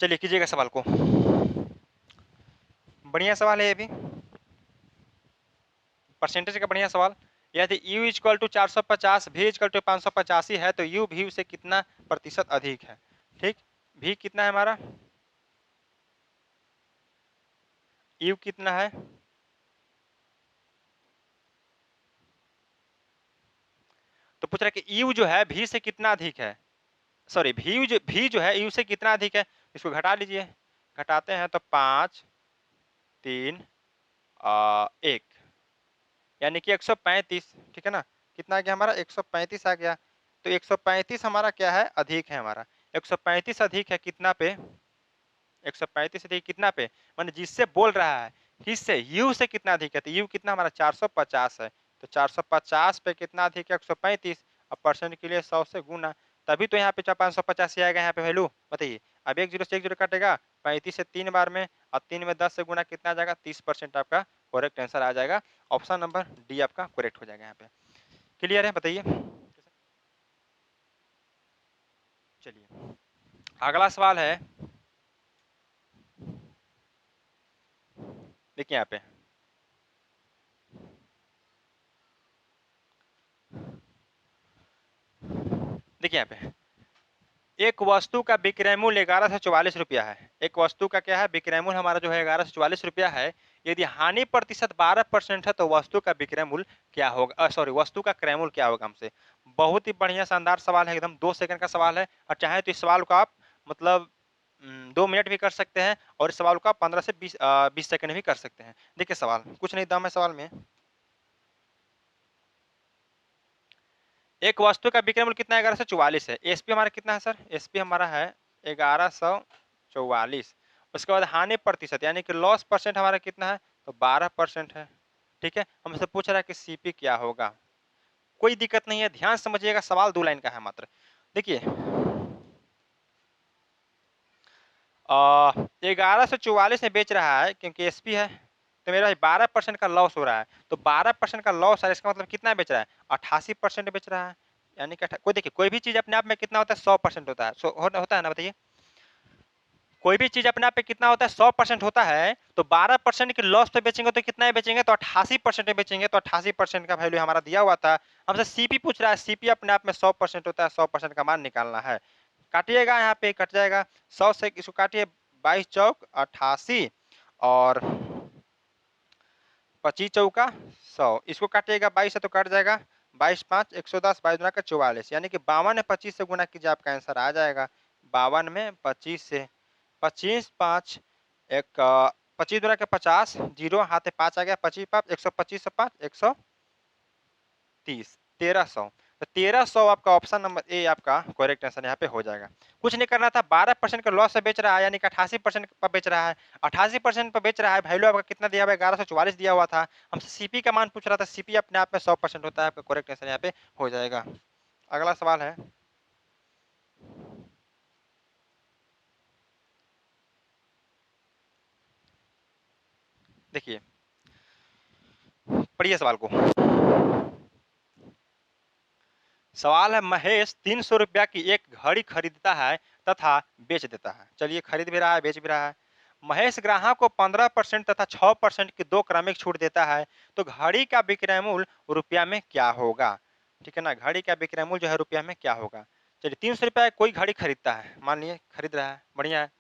Speaker 1: चलिए कीजिएगा सवाल को। बढ़िया सवाल है ये भी, परसेंटेज का बढ़िया सवाल। यदि u equal to 450 v equal to 585 है तो u v से कितना प्रतिशत अधिक है। ठीक, v कितना है हमारा, u कितना है, तो पूछ रहा है कि u जो है v से कितना अधिक है, सॉरी v जो है u से कितना अधिक है। इसको घटा लीजिए, घटाते हैं तो 5 3 1 यानी कि 135, ठीक है ना। कितना आ गया हमारा 135 आ गया। तो 135 हमारा क्या है अधिक है हमारा, 135 अधिक है कितना पे 135 अधिक कितना पे, माने जिससे बोल रहा है किससे u से कितना अधिक है, तो u कितना हमारा 450 है, तो 450 पे कितना अधिक है 135, अब परसेंट के लिए 100 से गुना, तभी तो यहाँ पे 585 आएगा यहाँ पे वैल्यू। बताइए अब 1 0 से 1 0 कटेगा, 35 से 3 बार में और 3 में 10 से गुना कितना आ जाएगा 30% आपका करेक्ट आंसर आ जाएगा। ऑप्शन नंबर डी आपका करेक्ट हो जाएगा यहाँ पे। क्लियर है? बताइए। चलिए अगला सवाल है, देखिए यहाँ पे देखिए यहाँ पे एक वस्तु का विक्रय मूल्य 1144 है। एक वस्तु का क्या है, विक्रय मूल्य हमारा जो है 1144 है। यदि हानि प्रतिशत 12% है तो वस्तु का विक्रय मूल्य क्या होगा, सॉरी वस्तु का क्रय मूल्य क्या होगा हमसे। बहुत ही बढ़िया शानदार सवाल है, एकदम 2 सेकंड का सवाल है। और चाहे तो इस सवाल को आप मतलब 2 मिनट भी कर सकते हैं और इस सवाल को आप 15 से 20 सेकंड भी कर सकते हैं। देखिए सवाल कुछ नहीं दम है सवाल में। एक वस्तु का विक्रय मूल्य कितना है, 1144 है। एसपी हमारा कितना है सर, एसपी हमारा है 1144। उसके बाद हानि प्रतिशत यानी कि लॉस परसेंट हमारा कितना है, तो 12% है। ठीक है, हमसे पूछ रहा है कि सीपी क्या होगा। कोई दिक्कत नहीं है, ध्यान समझिएगा, सवाल 2 लाइन का है मात्र। देखिए 1144 में बेच रहा है क्योंकि एसपी है, तो मेरा 12% का लॉस हो रहा है। तो 12% का लॉस है, इसका मतलब कितना बेच रहा है, 88% बेच रहा है। यानी कि कोई देखिए कोई भी चीज अपने आप में कितना होता है, 100% होता है। होता है ना, बताइए। कोई भी चीज अपने आप पे कितना होता है, 100% होता है। तो 12% के लॉस पे बेचेंगे तो कितना बेचेंगे, तो 88% में बेचेंगे। तो 88% का वैल्यू हमारा दिया हुआ था। हमसे सीपी पूछ रहा है, सीपी अपने आप में 100% होता है, 100% का मान निकालना है। काटिएगा, यहाँ पे कट जाएगा 100 से, इसको काटिए 22 चौक 88 और 25 चौका 100, इसको काटिएगा 22 से तो कट जाएगा 22 5 110, 22 गुना का 44, यानी कि 52 में 25 से गुना कीजिए, आपका आंसर आ जाएगा। 52 में 25 से 25 5 एक 25 गुना के 50, जीरो हाथ 5 आ गया, 25 5 125 से 5 130, 1300। तो 1300 आपका ऑप्शन नंबर ए आपका करेक्ट आंसर यहाँ पे हो जाएगा। कुछ नहीं करना था, 12% का लॉस से बेच रहा है, यानी कि 88% पर बेच रहा है। 88% पर बेच रहा है, वैल्यू आपका कितना दिया हुआ है, 1144 दिया हुआ था। हमसे सीपी का मान पूछ रहा था, सीपी अपने आप में 100% होता है, आपका करेक्ट आंसर यहाँ पे हो जाएगा। अगला सवाल है, देखिए पढ़िए सवाल को। सवाल है, महेश 300 रुपया की एक घड़ी खरीदता है तथा बेच देता है। चलिए, खरीद भी रहा है, बेच भी रहा है। महेश ग्राहक को 15% तथा 6% की 2 क्रमिक छूट देता है, तो घड़ी का विक्रय मूल्य रुपया में क्या होगा। ठीक है ना, घड़ी का विक्रय मूल्य जो है रुपया में क्या होगा। चलिए, 300 रुपया कोई घड़ी खरीदता है, मान लिए खरीद रहा है, बढ़िया है।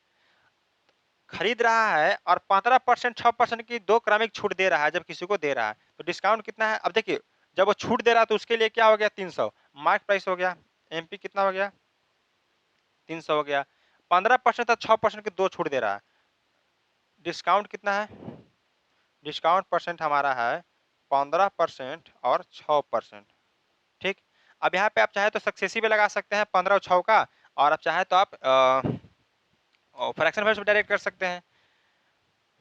Speaker 1: खरीद रहा है और 15% 6% की 2 क्रमिक छूट दे रहा है, जब किसी को दे रहा है तो डिस्काउंट कितना है। अब देखिए, जब वो छूट दे रहा है तो उसके लिए क्या हो गया, 300 मार्क प्राइस हो गया। एमपी कितना हो गया, 300 हो गया। 15% और 6% की 2 छूट दे रहा है, डिस्काउंट कितना है, डिस्काउंट परसेंट हमारा है 15% और 6%। ठीक, अब यहाँ पे आप चाहे तो सक्सेसिव भी लगा सकते हैं 15 और 6 का, और आप चाहे तो आप फ्रैक्शन वैल्यू डायरेक्ट कर सकते हैं,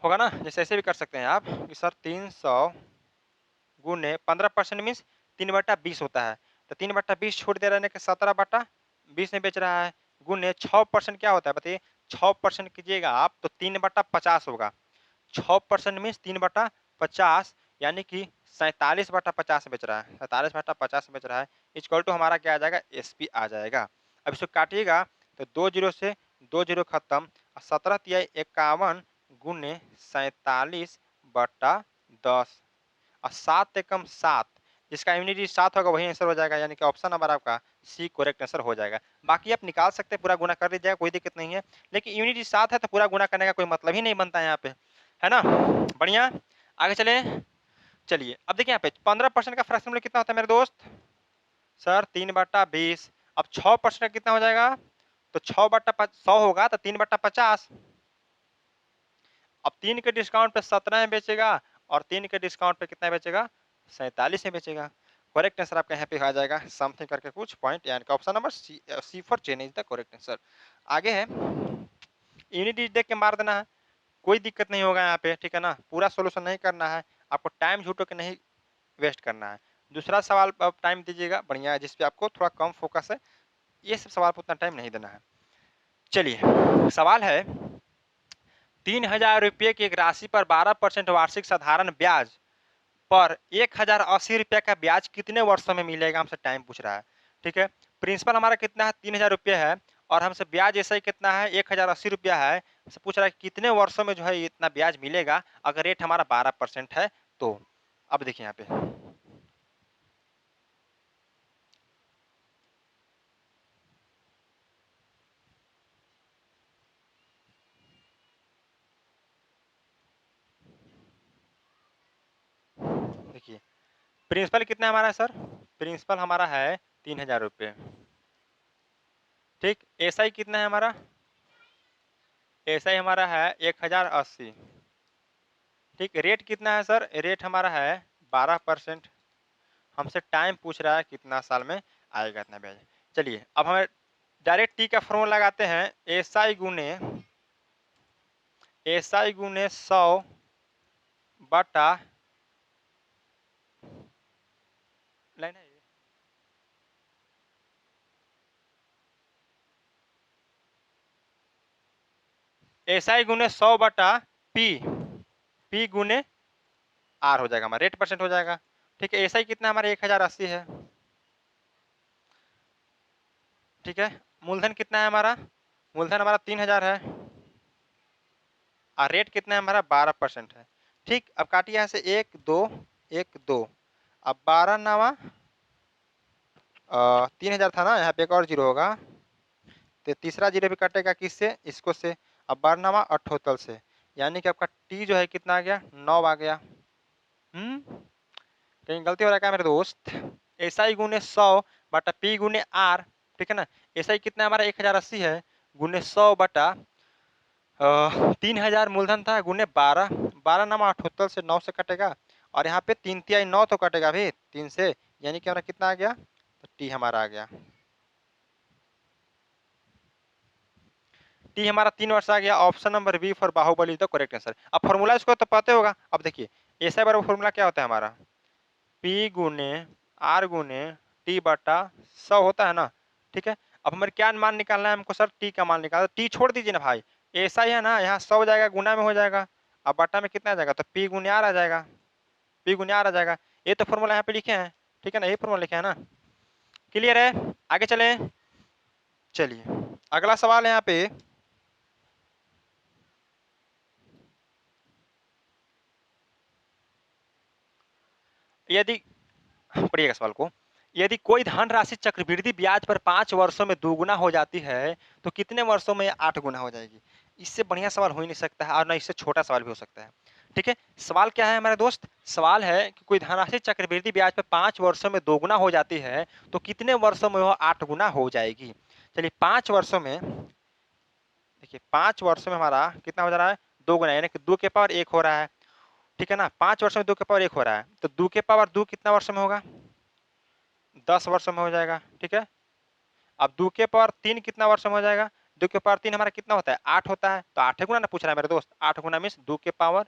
Speaker 1: होगा ना, जैसे ऐसे भी कर सकते हैं आप कि सर 300 गुने 15% मीन्स 3/20 होता है। तो 3/20 छूट दे रहे हैं कि 17/20 में बेच रहा है, गुने 6% क्या होता है बताइए, 6% कीजिएगा आप तो 3/50 होगा। 6% मीन्स 3/50, यानी कि 47/50 बेच रहा है, 47/50 बेच रहा है। इक्वल टू हमारा क्या आ जाएगा, एसपी आ जाएगा। अब इसको काटिएगा तो 2 जीरो से 2 जीरो खत्म, 17 तिया 51 गुने 47/10 और 7 एकम 7, जिसका यूनिटी 7 होगा वही आंसर हो जाएगा, यानी कि ऑप्शन नंबर आपका सी करेक्ट आंसर हो जाएगा। बाकी आप निकाल सकते हैं, पूरा गुना कर लीजिएगा, कोई दिक्कत नहीं है। लेकिन यूनिटी 7 है तो पूरा गुना करने का कोई मतलब ही नहीं बनता है यहाँ पे, है ना। बढ़िया, आगे चले। चलिए अब देखिए यहाँ पे 15% का फ्रैक्शन मूल्य कितना होता है मेरे दोस्त, सर 3/20। अब 6% कितना हो जाएगा, तो 6/100 होगा तो 3/50। अब 3 के डिस्काउंट पे 17 में बेचेगा और 3 के डिस्काउंट पे कितना बेचेगा, 47 में बेचेगा। करेक्ट आंसर आपका यहाँ पे आ जाएगा समथिंग करके कुछ पॉइंट, यानी कि option number C for Chennai is the correct answer. आगे है, यूनिट देख के मार देना है, कोई दिक्कत नहीं होगा यहाँ पे, ठीक है ना। पूरा सोल्यूशन नहीं करना है आपको, टाइम झूठो के नहीं वेस्ट करना है। दूसरा सवाल पर टाइम दीजिएगा, बढ़िया है, जिसपे आपको थोड़ा कम फोकस है, ये सब सवाल पर उतना टाइम नहीं देना है। चलिए सवाल है, 3000 की एक राशि पर 12% वार्षिक साधारण ब्याज पर 1080 रुपया का ब्याज कितने वर्षों में मिलेगा, हमसे टाइम पूछ रहा है। ठीक है, प्रिंसिपल हमारा कितना है, 3000 रुपये है, और हमसे ब्याज ऐसा ही कितना है 1080 रुपया है। हमसे पूछ रहा है कितने वर्षों में जो है इतना ब्याज मिलेगा अगर रेट हमारा 12% है तो। अब देखिए यहाँ पे देखिए प्रिंसिपल कितना है हमारा सर, प्रिंसिपल हमारा है 3000 रुपये। ठीक, एसआई कितना है हमारा, एसआई हमारा है 1080। ठीक, रेट कितना है सर, रेट हमारा है 12%। हमसे टाइम पूछ रहा है कितना साल में आएगा इतना ब्याज। चलिए अब हमें डायरेक्ट टी का फॉर्मूला लगाते हैं, एसआई गुने 100 बटा लाइन है एसआई गुने 100 बटा पी, पी गुने आर हो जाएगा हमारा, रेट परसेंट हो जाएगा। ठीक है, एसआई कितना हमारा 1080 है। ठीक है, मूलधन कितना है हमारा, मूलधन हमारा 3000 है और रेट कितना है हमारा 12% है। ठीक, अब काटिए यहाँ से 1 2 1 2, अब 12 3000 था ना, यहाँ पे एक और जीरो होगा तो तीसरा जीरो भी कटेगा किससे, इसको से। अब 12 अठोतल से, यानी कि आपका टी जो है कितना आ गया 9 आ गया। कहीं गलती हो रहा है क्या मेरे दोस्त, SI गुने 100 बटा पी गुने आर। ठीक है ना, SI कितना हमारा 1080 है, गुने 100 बटा 3000 मूलधन था, गुने 12, 12 अठोत्तर से 9 से कटेगा और यहाँ पे 3 तिहाई 9 तो कटेगा भी 3 से, यानी कि हमारा कितना आ गया, तो टी हमारा आ गया, टी हमारा 3 वर्ष आ गया। Option number B for Baahubali is the correct answer. अब फॉर्मूला इसको तो पता होगा। अब देखिए एसआई बराबर फॉर्मूला क्या होता है हमारा, पी गुने आर गुने टी बटा 100 होता है ना। ठीक है, अब हमें क्या मान निकालना है हमको सर, टी का मान निकालना, टी छोड़ दीजिए ना भाई, ऐसा ही है ना, यहाँ 100 हो जाएगा गुना में हो जाएगा, अब बटा में कितना आ जाएगा, तो पी गुने आर आ जाएगा, पी गुने आर आ जाएगा। ये तो फॉर्मूला यहाँ पे लिखे हैं, ठीक है ना, ये फॉर्मूला लिखे है ना। क्लियर है, आगे चले। चलिए अगला सवाल है यहाँ पे, यदि पढ़िएगा सवाल को, यदि कोई धनराशि चक्रवृद्धि ब्याज पर 5 वर्षों में दोगुना हो जाती है तो कितने वर्षों में 8 गुना हो जाएगी। इससे बढ़िया सवाल हो ही नहीं सकता है और ना इससे छोटा सवाल भी हो सकता है। ठीक है, सवाल क्या है हमारे दोस्त, सवाल है कि कोई धनराशि चक्रवृद्धि ब्याज पर 5 वर्षों में दोगुना हो जाती है तो कितने वर्षों में वह 8 गुना हो जाएगी। चलिए 5 वर्षों में, देखिए 5 वर्षों में हमारा कितना हो जा रहा है, 2 गुना, यानी कि 2 के पावर 1 हो रहा है। ठीक है ना, 5 वर्षों में 2 के पावर 1 हो रहा है, तो 2 के पावर 2 कितना वर्षों में होगा, 10 वर्षों में हो जाएगा। ठीक है, अब 2 के पावर 3 कितना वर्ष में हो जाएगा, 2 के पावर 3 हमारा कितना होता है 8 होता है, तो 8 गुना ना पूछ रहा है मेरे दोस्त, 8 गुना मीन्स 2 के पावर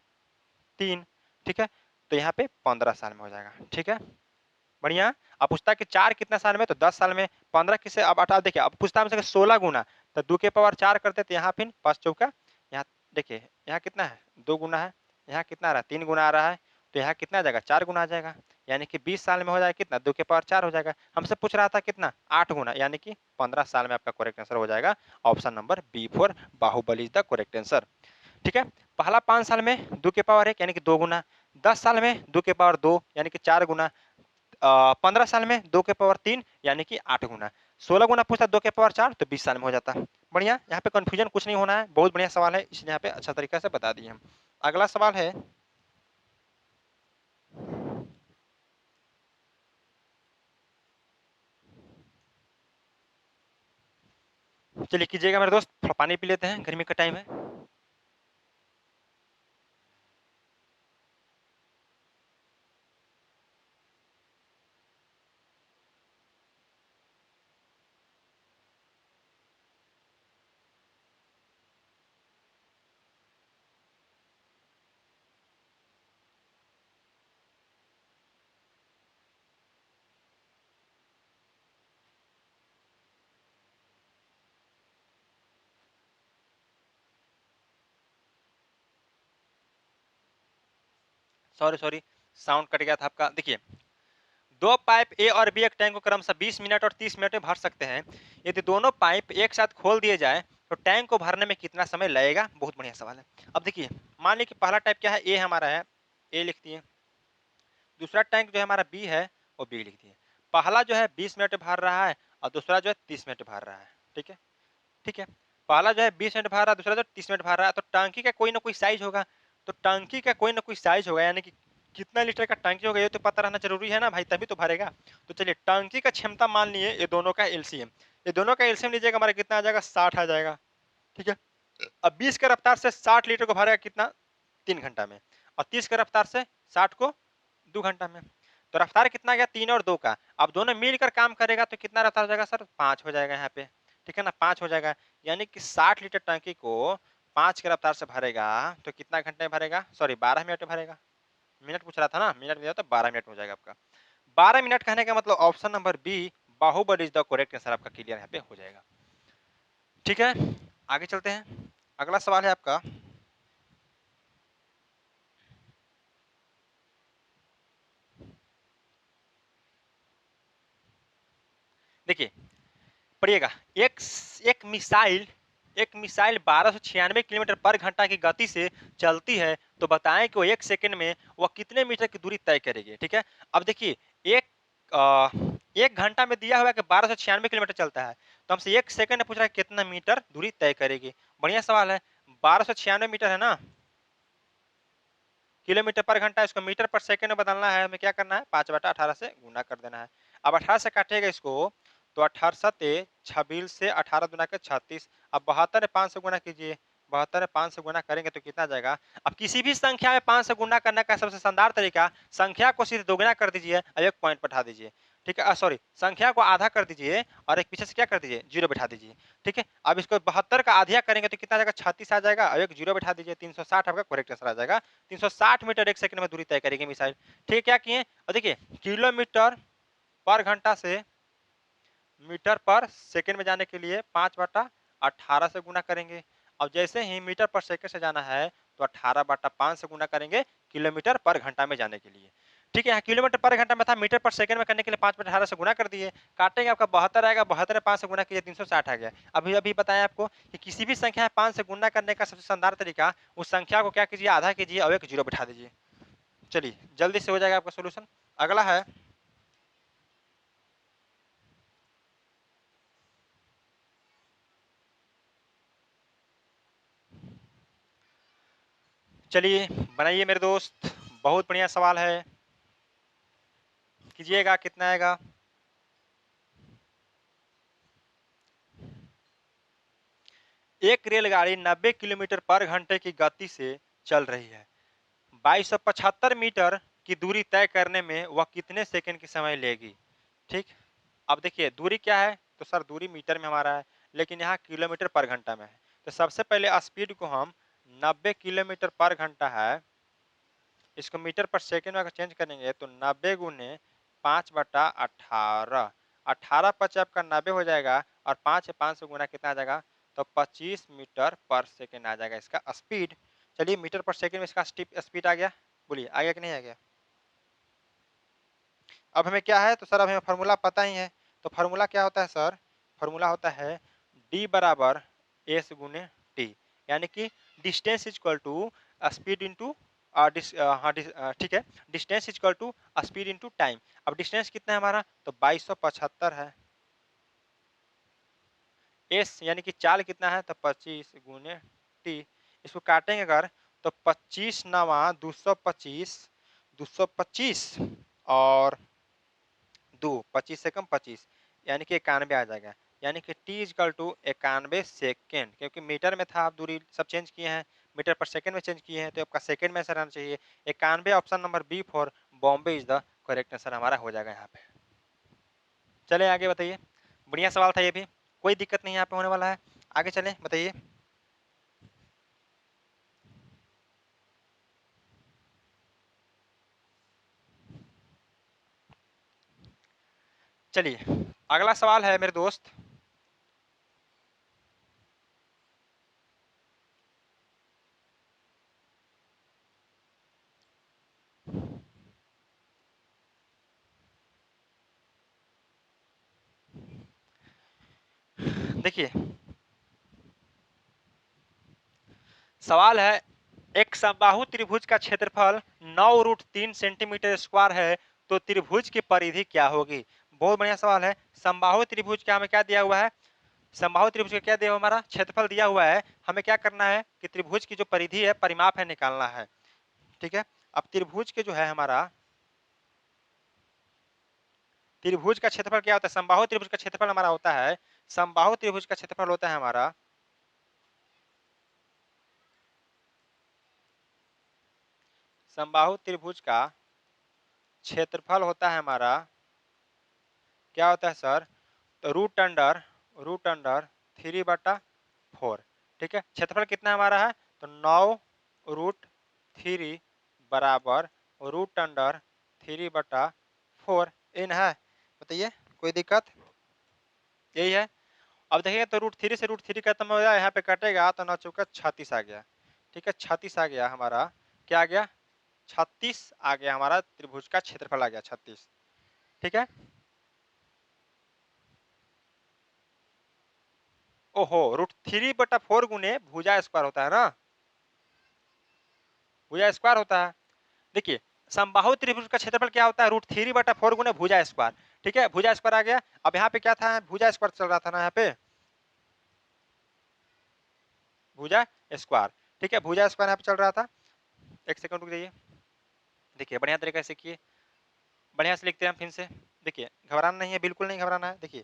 Speaker 1: 3। ठीक है, तो यहाँ पे 15 साल में हो जाएगा। ठीक है, बढ़िया। अब पूछता है कि 4 कितना साल में, तो 10 साल में। 15 किसे, अब अटा देखिए, अब पूछता है हमसे 16 गुना, तो 2 के पावर 4 करते तो यहाँ फिर 5 चौका, यहाँ देखिए यहाँ कितना है 2 गुना है, यहाँ कितना आ रहा है 3 गुना आ रहा है, तो यहाँ कितना आ जाएगा 4 गुना आ जाएगा, यानी कि 20 साल में हो जाएगा कितना, 2 के पावर 4 हो जाएगा। हमसे पूछ रहा था कितना 8 गुना, यानी कि 15 साल में आपका करेक्ट आंसर हो जाएगा। Option number B for Baahubali is the correct answer. ठीक है, पहला 5 साल में 2 के पावर 1 यानी कि 2 गुना, 10 साल में 2 के पावर 2 यानी कि 4 गुना, 15 साल में 2 के पावर 3 यानी कि 8 गुना, 16 गुना पूछता 2 के पावर 4 तो 20 साल में हो जाता। बढ़िया, यहाँ पे कंफ्यूजन कुछ नहीं होना है, बहुत बढ़िया सवाल है, इसलिए यहाँ पे अच्छा तरीका से बता दिए हम। अगला सवाल है, चलिए कीजिएगा मेरे दोस्त, थोड़ा पानी पी लेते हैं, गर्मी का टाइम है। सॉरी सॉरी, साउंड कट गया था आपका। देखिए दो पाइप ए और बी एक टैंक को क्रमशः 20 मिनट और 30 मिनट में भर सकते हैं। यदि दोनों पाइप एक साथ खोल दिए जाए तो टैंक को भरने में कितना समय लगेगा? बहुत बढ़िया सवाल है। अब देखिए, मान लीजिए कि पहला टाइप क्या है, ए हमारा है, ए लिख दिए। दूसरा टैंक जो है हमारा बी है, वो बी लिख दिए। पहला जो है 20 मिनट में भर रहा है और दूसरा जो है 30 मिनट में भर रहा है। ठीक है, ठीक है। पहला जो है 20 मिनट भर रहा है, दूसरा जो 30 मिनट भर रहा है, तो टंकी का कोई ना कोई साइज होगा। तो टंकी का कोई ना कोई साइज होगा, यानी कि कितना लीटर का टंकी होगा ये तो पता रहना जरूरी है ना भाई, तभी तो भरेगा। तो चलिए, टंकी का क्षमता मान लिए ये दोनों का एलसीएम, ये दोनों का एलसीएम लीजिएगा, हमारा कितना आ जाएगा? 60 आ जाएगा। ठीक है। अब 20 का रफ्तार से 60 लीटर को भरेगा कितना? 3 घंटा में। और 30 का रफ्तार से 60 को 2 घंटा में। तो रफ्तार कितना गया? 3 और 2 का। अब दोनों मिलकर काम करेगा तो कितना रफ्तार हो जाएगा सर? 5 हो जाएगा यहाँ पे। ठीक है ना, 5 हो जाएगा। यानी कि 60 लीटर टंकी को 5 के रफ्तार से भरेगा तो कितना घंटे में भरेगा? सॉरी, 12 मिनट में भरेगा। मिनट पूछ रहा था ना, मिनट दिया तो 12 मिनट हो जाएगा आपका। 12 मिनट कहने का मतलब option number B, Baahubali is the correct answer, आपका क्लियर यहाँ पे हो जाएगा। ठीक है, आगे चलते हैं। अगला सवाल है आपका, देखिए पढ़िएगा। एक एक मिसाइल एक मिसाइल 1296 किलोमीटर पर घंटा की गति से चलती है, तो बताएं कि वो 1 सेकंड में वह कितने मीटर की दूरी तय करेगी। ठीक है। अब देखिए, एक अ, 1 घंटा में दिया हुआ है कि 1296 किलोमीटर चलता है, तो हमसे 1 सेकंड में पूछ रहा है कितना मीटर दूरी तय करेगी। बढ़िया सवाल है। 1296 मीटर है ना, किलोमीटर पर घंटा, इसको मीटर पर सेकंड में बदलना है, हमें क्या करना है? 5/18 से गुना कर देना है। अब 18 से काटेगा इसको, तो 18 सते 26 से 18 दुना के 36। अब 72 में 5 से गुना कीजिए, 72 में 5 से गुना करेंगे तो कितना जाएगा? अब किसी भी संख्या में 5 से गुना करने का सबसे शानदार तरीका, संख्या को सीधे दोगुना कर दीजिए और एक पॉइंट बैठा दीजिए। ठीक है, सॉरी, संख्या को आधा कर दीजिए और एक पीछे से क्या कर दीजिए? जीरो बैठा दीजिए। ठीक है। अब इसको 72 का आधिया करेंगे तो कितना जाएगा? 36 आ जाएगा और एक जीरो बैठा दीजिए, 360 आपका करेक्ट आंसर आ जाएगा। 360 मीटर 1 सेकंड में दूरी तय करेगी मिसाइल। ठीक, क्या किए? और देखिए, किलोमीटर पर घंटा से मीटर पर सेकंड में जाने के लिए 5/18 से गुना करेंगे। अब जैसे ही मीटर पर सेकंड से जाना है तो 18/5 से गुना करेंगे किलोमीटर पर घंटा में जाने के लिए। ठीक है, यहाँ किलोमीटर पर घंटा में था, मीटर पर सेकंड में करने के लिए 5/18 से गुना कर दिए। काटेंगे, आपका 72 आएगा, 72 में 5 से गुना कीजिए, 360 आ गया। अभी अभी बताया आपको कि किसी भी संख्या में 5 से गुना करने का सबसे शानदार तरीका, उस संख्या को क्या कीजिए? आधा कीजिए और एक जीरो बैठा दीजिए। चलिए, जल्दी से हो जाएगा आपका सोल्यूशन। अगला है, चलिए बनाइए मेरे दोस्त, बहुत बढ़िया सवाल है, कीजिएगा, कितना आएगा? एक रेलगाड़ी 90 किलोमीटर पर घंटे की गति से चल रही है। 2275 मीटर की दूरी तय करने में वह कितने सेकंड की समय लेगी? ठीक। अब देखिए, दूरी क्या है? तो सर दूरी मीटर में हमारा है, लेकिन यहाँ किलोमीटर पर घंटा में है। तो सबसे पहले स्पीड को हम 90 किलोमीटर पर घंटा है, इसको मीटर पर सेकंड में अगर चेंज करेंगे तो 90 गुने 5/18, 18 पचे आपका 90 हो जाएगा और 5 से 5 से गुना कितना आ जाएगा? तो 25 मीटर पर सेकंड आ जाएगा इसका स्पीड। चलिए, मीटर पर सेकंड में इसका स्पीड आ गया। बोलिए, आ गया कि नहीं आ गया? अब हमें क्या है? तो सर अब हमें फार्मूला पता ही है। तो फार्मूला क्या होता है सर? फार्मूला होता है डी बराबर एस गुने टी, यानी कि distance is equal to speed into, हाँ ठीक है, distance is equal to speed into time. अब डिस्टेंस कितना है हमारा? तो 2275 है। एस यानी कि चाल कितना है? तो 25 गुने टी। इसको काटेंगे अगर, तो 25 नवा 225, 225 और 25 से कम 25, यानी कि 91 आ जाएगा। यानी कि टी इजकल टू 91 सेकेंड, क्योंकि मीटर में था, आप दूरी सब चेंज किए हैं, मीटर पर सेकंड में चेंज किए हैं, तो आपका सेकंड में आंसर आना चाहिए 91। Option number B for Bombay is the correct answer हमारा हो जाएगा यहाँ पे। चले आगे बताइए, बढ़िया सवाल था ये भी, कोई दिक्कत नहीं यहाँ पे होने वाला है। आगे चले, बताइए। चलिए, अगला सवाल है मेरे दोस्त, देखिए सवाल है, एक समबाहु त्रिभुज का क्षेत्रफल 9√3 सेंटीमीटर स्क्वायर है, तो त्रिभुज की परिधि क्या होगी। बहुत बढ़िया सवाल है। समबाहु त्रिभुज का हमें क्या दिया हुआ है, समबाहु त्रिभुज का क्या दिया हुआ, हमारा क्षेत्रफल दिया हुआ है। हमें क्या करना है कि त्रिभुज की जो परिधि है, परिमाप है, निकालना है। ठीक है, अब त्रिभुज के जो है हमारा त्रिभुज का क्षेत्रफल क्या होता है, समबाहु त्रिभुज का क्षेत्रफल हमारा होता है, समबाहु त्रिभुज का क्षेत्रफल होता है हमारा समबाहु त्रिभुज का क्षेत्रफल होता है हमारा क्या होता है सर, तो रूट अंडर 3/4। ठीक है, क्षेत्रफल कितना हमारा है, तो 9√3 बराबर रूट अंडर 3/4 इन है। बताइए कोई दिक्कत, यही है। अब देखिए तो √3 से √3 खत्म हो जाए, यहाँ पे कटेगा तो 9 चौका 36 आ गया। ठीक है, 36 आ गया हमारा, क्या आ गया, 36 आ गया हमारा, त्रिभुज का क्षेत्रफल आ गया 36। ठीक है, ओहो, √3/4 गुने भुजा स्क्वायर होता है ना, भुजा स्क्वायर होता है। देखिए समबाहु त्रिभुज का क्षेत्रफल क्या होता है, √3/4 गुने भुजा स्क्वायर। ठीक है, भुजा स्क्वायर आ गया। अब यहाँ पे क्या था, भुजा स्क्वायर चल रहा था ना, यहाँ पे भुजा स्क्वायर। ठीक है, भुजा स्क्वायर यहाँ पे चल रहा था। एक सेकंड रुक जाइए, देखिए बढ़िया तरीके से किए, बढ़िया से लिखते हैं हम फिर से। देखिए घबराना नहीं है, बिल्कुल नहीं घबराना है। देखिए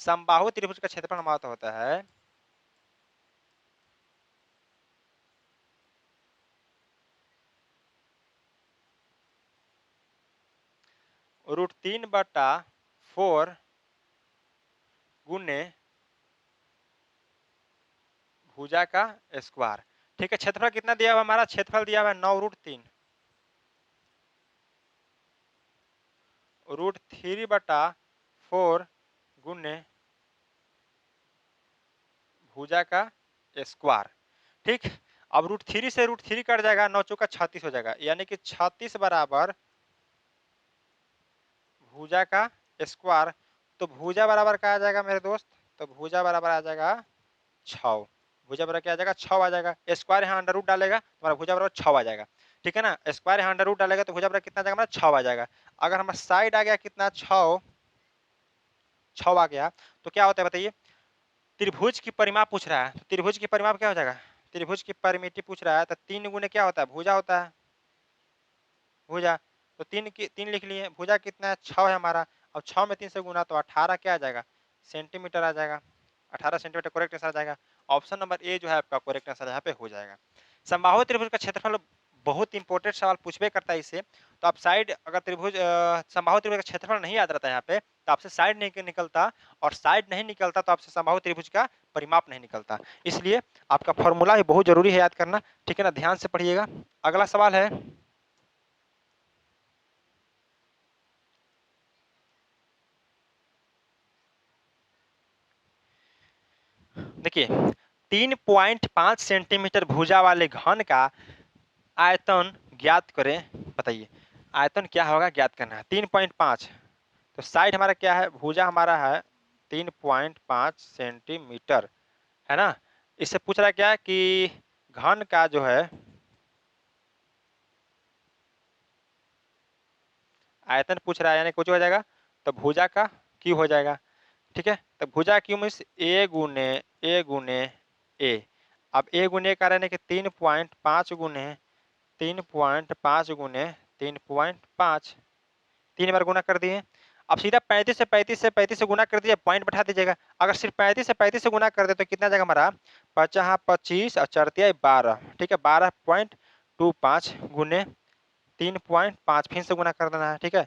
Speaker 1: समबाहु त्रिभुज का क्षेत्रफल हमारा होता है √3/4 गुने भुजा का स्क्वायर। ठीक है, क्षेत्रफल कितना दिया हुआ, हमारा क्षेत्रफल दिया हुआ है 9√3, √3/4 गुने भुजा का स्क्वायर। ठीक, अब √3 से √3 कट जाएगा, 9 चौका 36 हो जाएगा, यानी कि 36 बराबर भुजा का स्क्वायर। तो भुजा बराबर क्या आ जाएगा मेरे दोस्त, तो भुजा बराबर आ जाएगा 6। भुजा बराबर क्या आ जाएगा, 6 आ जाएगा। स्क्वायर यहाँ अंडर रूट डालेगा तो हमारा भुजा बराबर 6 आ जाएगा। ठीक है ना, स्क्वायर यहाँ अंडर रूट डालेगा तो भुजा बराबर कितना आ जाएगा, हमारा 6 आ जाएगा। अगर हमारा साइड आ गया कितना, 6 आ गया, तो क्या होता है बताइए, त्रिभुज की परिमाप पूछ रहा है, तो त्रिभुज की परिमाप क्या हो जाएगा, त्रिभुज की परिमिति पूछ रहा है, तो 3 गुने क्या होता है, भुजा होता है, भुजा। तो 3 लिख लिए, भुजा कितना है, 6 है हमारा। अब 6 में 3 से गुना तो 18 क्या आ जाएगा, सेंटीमीटर आ जाएगा। 18 सेंटीमीटर करेक्ट आंसर आ जाएगा। ऑप्शन नंबर ए जो है आपका करेक्ट आंसर यहाँ पे हो जाएगा। समबाहु त्रिभुज का क्षेत्रफल बहुत इंपॉर्टेंट सवाल पूछबे करता है इससे। तो आप साइड अगर त्रिभुज समबाहु त्रिभुज का क्षेत्रफल नहीं याद रहता है यहाँ पे, तो आपसे साइड नहीं निकलता, और साइड नहीं निकलता तो आपसे समबाहु त्रिभुज का परिमाप नहीं निकलता। इसलिए आपका फॉर्मूला ही बहुत जरूरी है याद करना। ठीक है ना, ध्यान से पढ़िएगा। अगला सवाल है, देखिए 3.5 सेंटीमीटर भुजा वाले घन का आयतन ज्ञात करें। बताइए आयतन क्या होगा, ज्ञात करना है। 3.5, तो साइड हमारा क्या है, भुजा हमारा है 3.5 सेंटीमीटर, है ना। इससे पूछ रहा है क्या कि घन का जो है आयतन पूछ रहा है, यानी कुछ हो जाएगा, तो भुजा का क्यूब हो जाएगा। ठीक है, तो भुजा क्यूब मीन्स ए। अब ए गुने का रहने के 3.5 गुने 3.5 गुने 3.5, 3 बार गुना कर दिए। अब सीधा 35 से गुना कर दीजिए, पॉइंट बैठा दीजिएगा। अगर सिर्फ 35 से गुना कर दे तो कितना जाएगा हमारा, 50 25 और 4 12। ठीक है, 12.25 गुने 3.5 फिर से गुना कर देना है। ठीक है,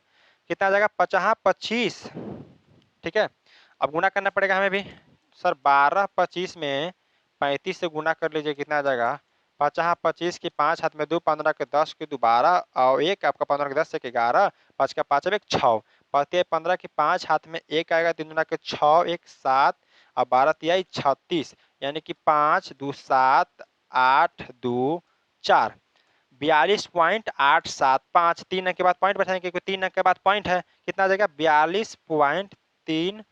Speaker 1: कितना आ जाएगा, 50 25। ठीक है, अब गुना करना पड़ेगा हमें भी। सर 12 25 में 35 से गुना कर लीजिए, कितना आ जाएगा, 50 25 की 5 हाथ में 2, 15 के 10 की 2 12, और एक आपका 15 के 10 से 11, 5 का 5 अब 1 6, 15 की 5 हाथ में 1 आएगा, 3 दूना के 6 1 7, और 12 तिया 36, यानी कि 5 2 7 8 2 4, 42.875। 3 अंक के बाद पॉइंट बैठाएंगे क्योंकि 3 अंक के बाद पॉइंट है। कितना आ जाएगा, 42.38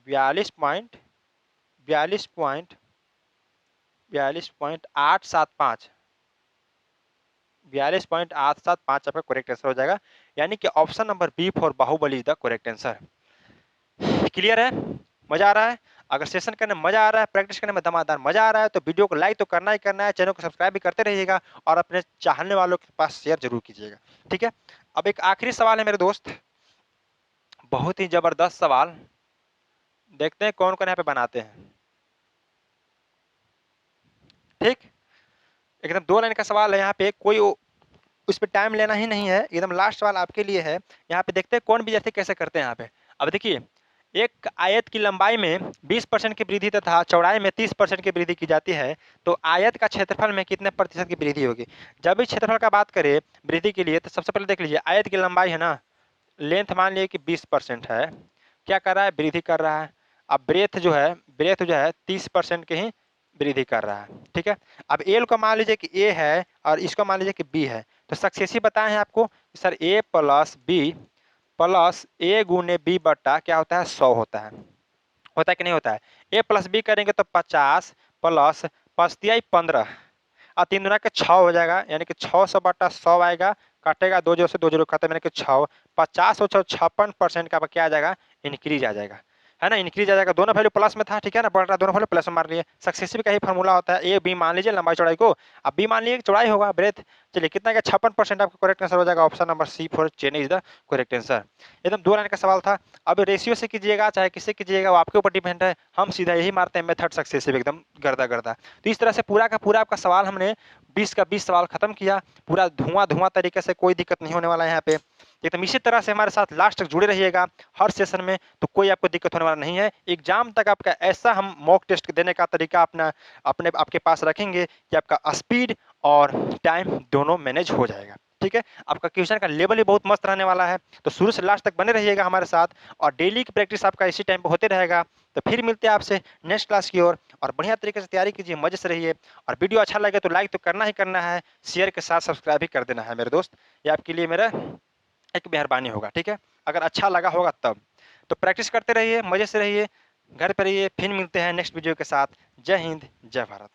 Speaker 1: 42.875 42.875 आपका करेक्ट आंसर हो जाएगा, यानी कि option number B for Baahubali is the correct answer. Clear है? मजा आ रहा है? अगर सेशन करने में मजा आ रहा है, प्रैक्टिस करने में दमादार मजा आ रहा है, तो वीडियो को लाइक तो करना ही करना है, चैनल को सब्सक्राइब भी करते रहिएगा और अपने चाहने वालों के पास शेयर जरूर कीजिएगा। ठीक है, अब एक आखिरी सवाल है मेरे दोस्त, बहुत ही जबरदस्त सवाल, देखते हैं कौन कौन यहाँ पे बनाते हैं। ठीक, एकदम 2 लाइन का सवाल है यहाँ पे, कोई उस पर टाइम लेना ही नहीं है, एकदम लास्ट सवाल आपके लिए है। यहाँ पे देखते हैं कौन विद्यार्थी कैसे करते हैं यहाँ पे। अब देखिए, एक आयत की लंबाई में 20% की वृद्धि तथा चौड़ाई में 30% की वृद्धि की जाती है, तो आयत का क्षेत्रफल में कितने प्रतिशत की वृद्धि होगी। जब भी क्षेत्रफल का बात करें वृद्धि के लिए, तो सबसे पहले देख लीजिए, आयत की लंबाई है ना, लेंथ मान लीजिए कि 20% है, क्या कर रहा है, वृद्धि कर रहा है। अब ब्रेथ जो है 30% के ही वृद्धि कर रहा है। ठीक है, अब एल को मान लीजिए कि ए है और इसको मान लीजिए कि बी है, तो सक्सेसिव बताए हैं आपको सर, ए प्लस बी प्लस ए गुने बी बट्टा क्या होता है, 100 होता है कि नहीं होता है। ए प्लस बी करेंगे तो 50 प्लस 5×15 और 3 दूना के 6 हो जाएगा, यानी कि 600/100 आएगा, काटेगा 2 0 से 2 0 खत्म, यानी कि 6 50 और 56% का क्या आ जाएगा, इंक्रीज आ जाएगा, है ना, इंक्रीज आ जाएगा। दोनों वैल्यू प्लस में था, ठीक है ना, बढ़ रहा, दोनों वैल्यू प्लस में मार लिए। सक्सेसिव का ही फॉर्मूला होता है, ए बी मान लीजिए लंबाई चौड़ाई को, अब बी मान लीजिए चौड़ाई होगा ब्रेथ, चलिए कितना का 56% आपका करेक्ट आंसर हो जाएगा, option number C for Chennai is the correct answer. एकदम 2 लाइन का सवाल था। अब रेशियो से कीजिएगा चाहे किससे कीजिएगा वो आपके ऊपर डिपेंड है, हम सीधा यही मारते हैं मेथड सक्सेसिव, एकदम गर्दा गर्दा। तो इस तरह से पूरा का पूरा आपका सवाल हमने 20 का 20 सवाल खत्म किया, पूरा धुआं तरीके से, कोई दिक्कत नहीं होने वाला है यहाँ पे। एकदम इसी तरह से हमारे साथ लास्ट तक जुड़े रहिएगा हर सेशन में, तो कोई आपको दिक्कत होने वाला नहीं है। एग्जाम तक आपका ऐसा हम मॉक टेस्ट देने का तरीका आपके पास रखेंगे कि आपका स्पीड और टाइम दोनों मैनेज हो जाएगा। ठीक है, आपका क्वेश्चन का लेवल भी बहुत मस्त रहने वाला है, तो शुरू से लास्ट तक बने रहिएगा हमारे साथ, और डेली की प्रैक्टिस आपका इसी टाइम पे होते रहेगा। तो फिर मिलते हैं आपसे नेक्स्ट क्लास की ओर, और बढ़िया तरीके से तैयारी कीजिए, मजे से रहिए, और वीडियो अच्छा लगे तो लाइक तो करना ही करना है, शेयर के साथ सब्सक्राइब भी कर देना है मेरे दोस्त, ये आपके लिए मेरा एक मेहरबानी होगा। ठीक है, अगर अच्छा लगा होगा तब तो प्रैक्टिस करते रहिए, मजे से रहिए, घर पर रहिए, फिर मिलते हैं नेक्स्ट वीडियो के साथ। जय हिंद, जय भारत।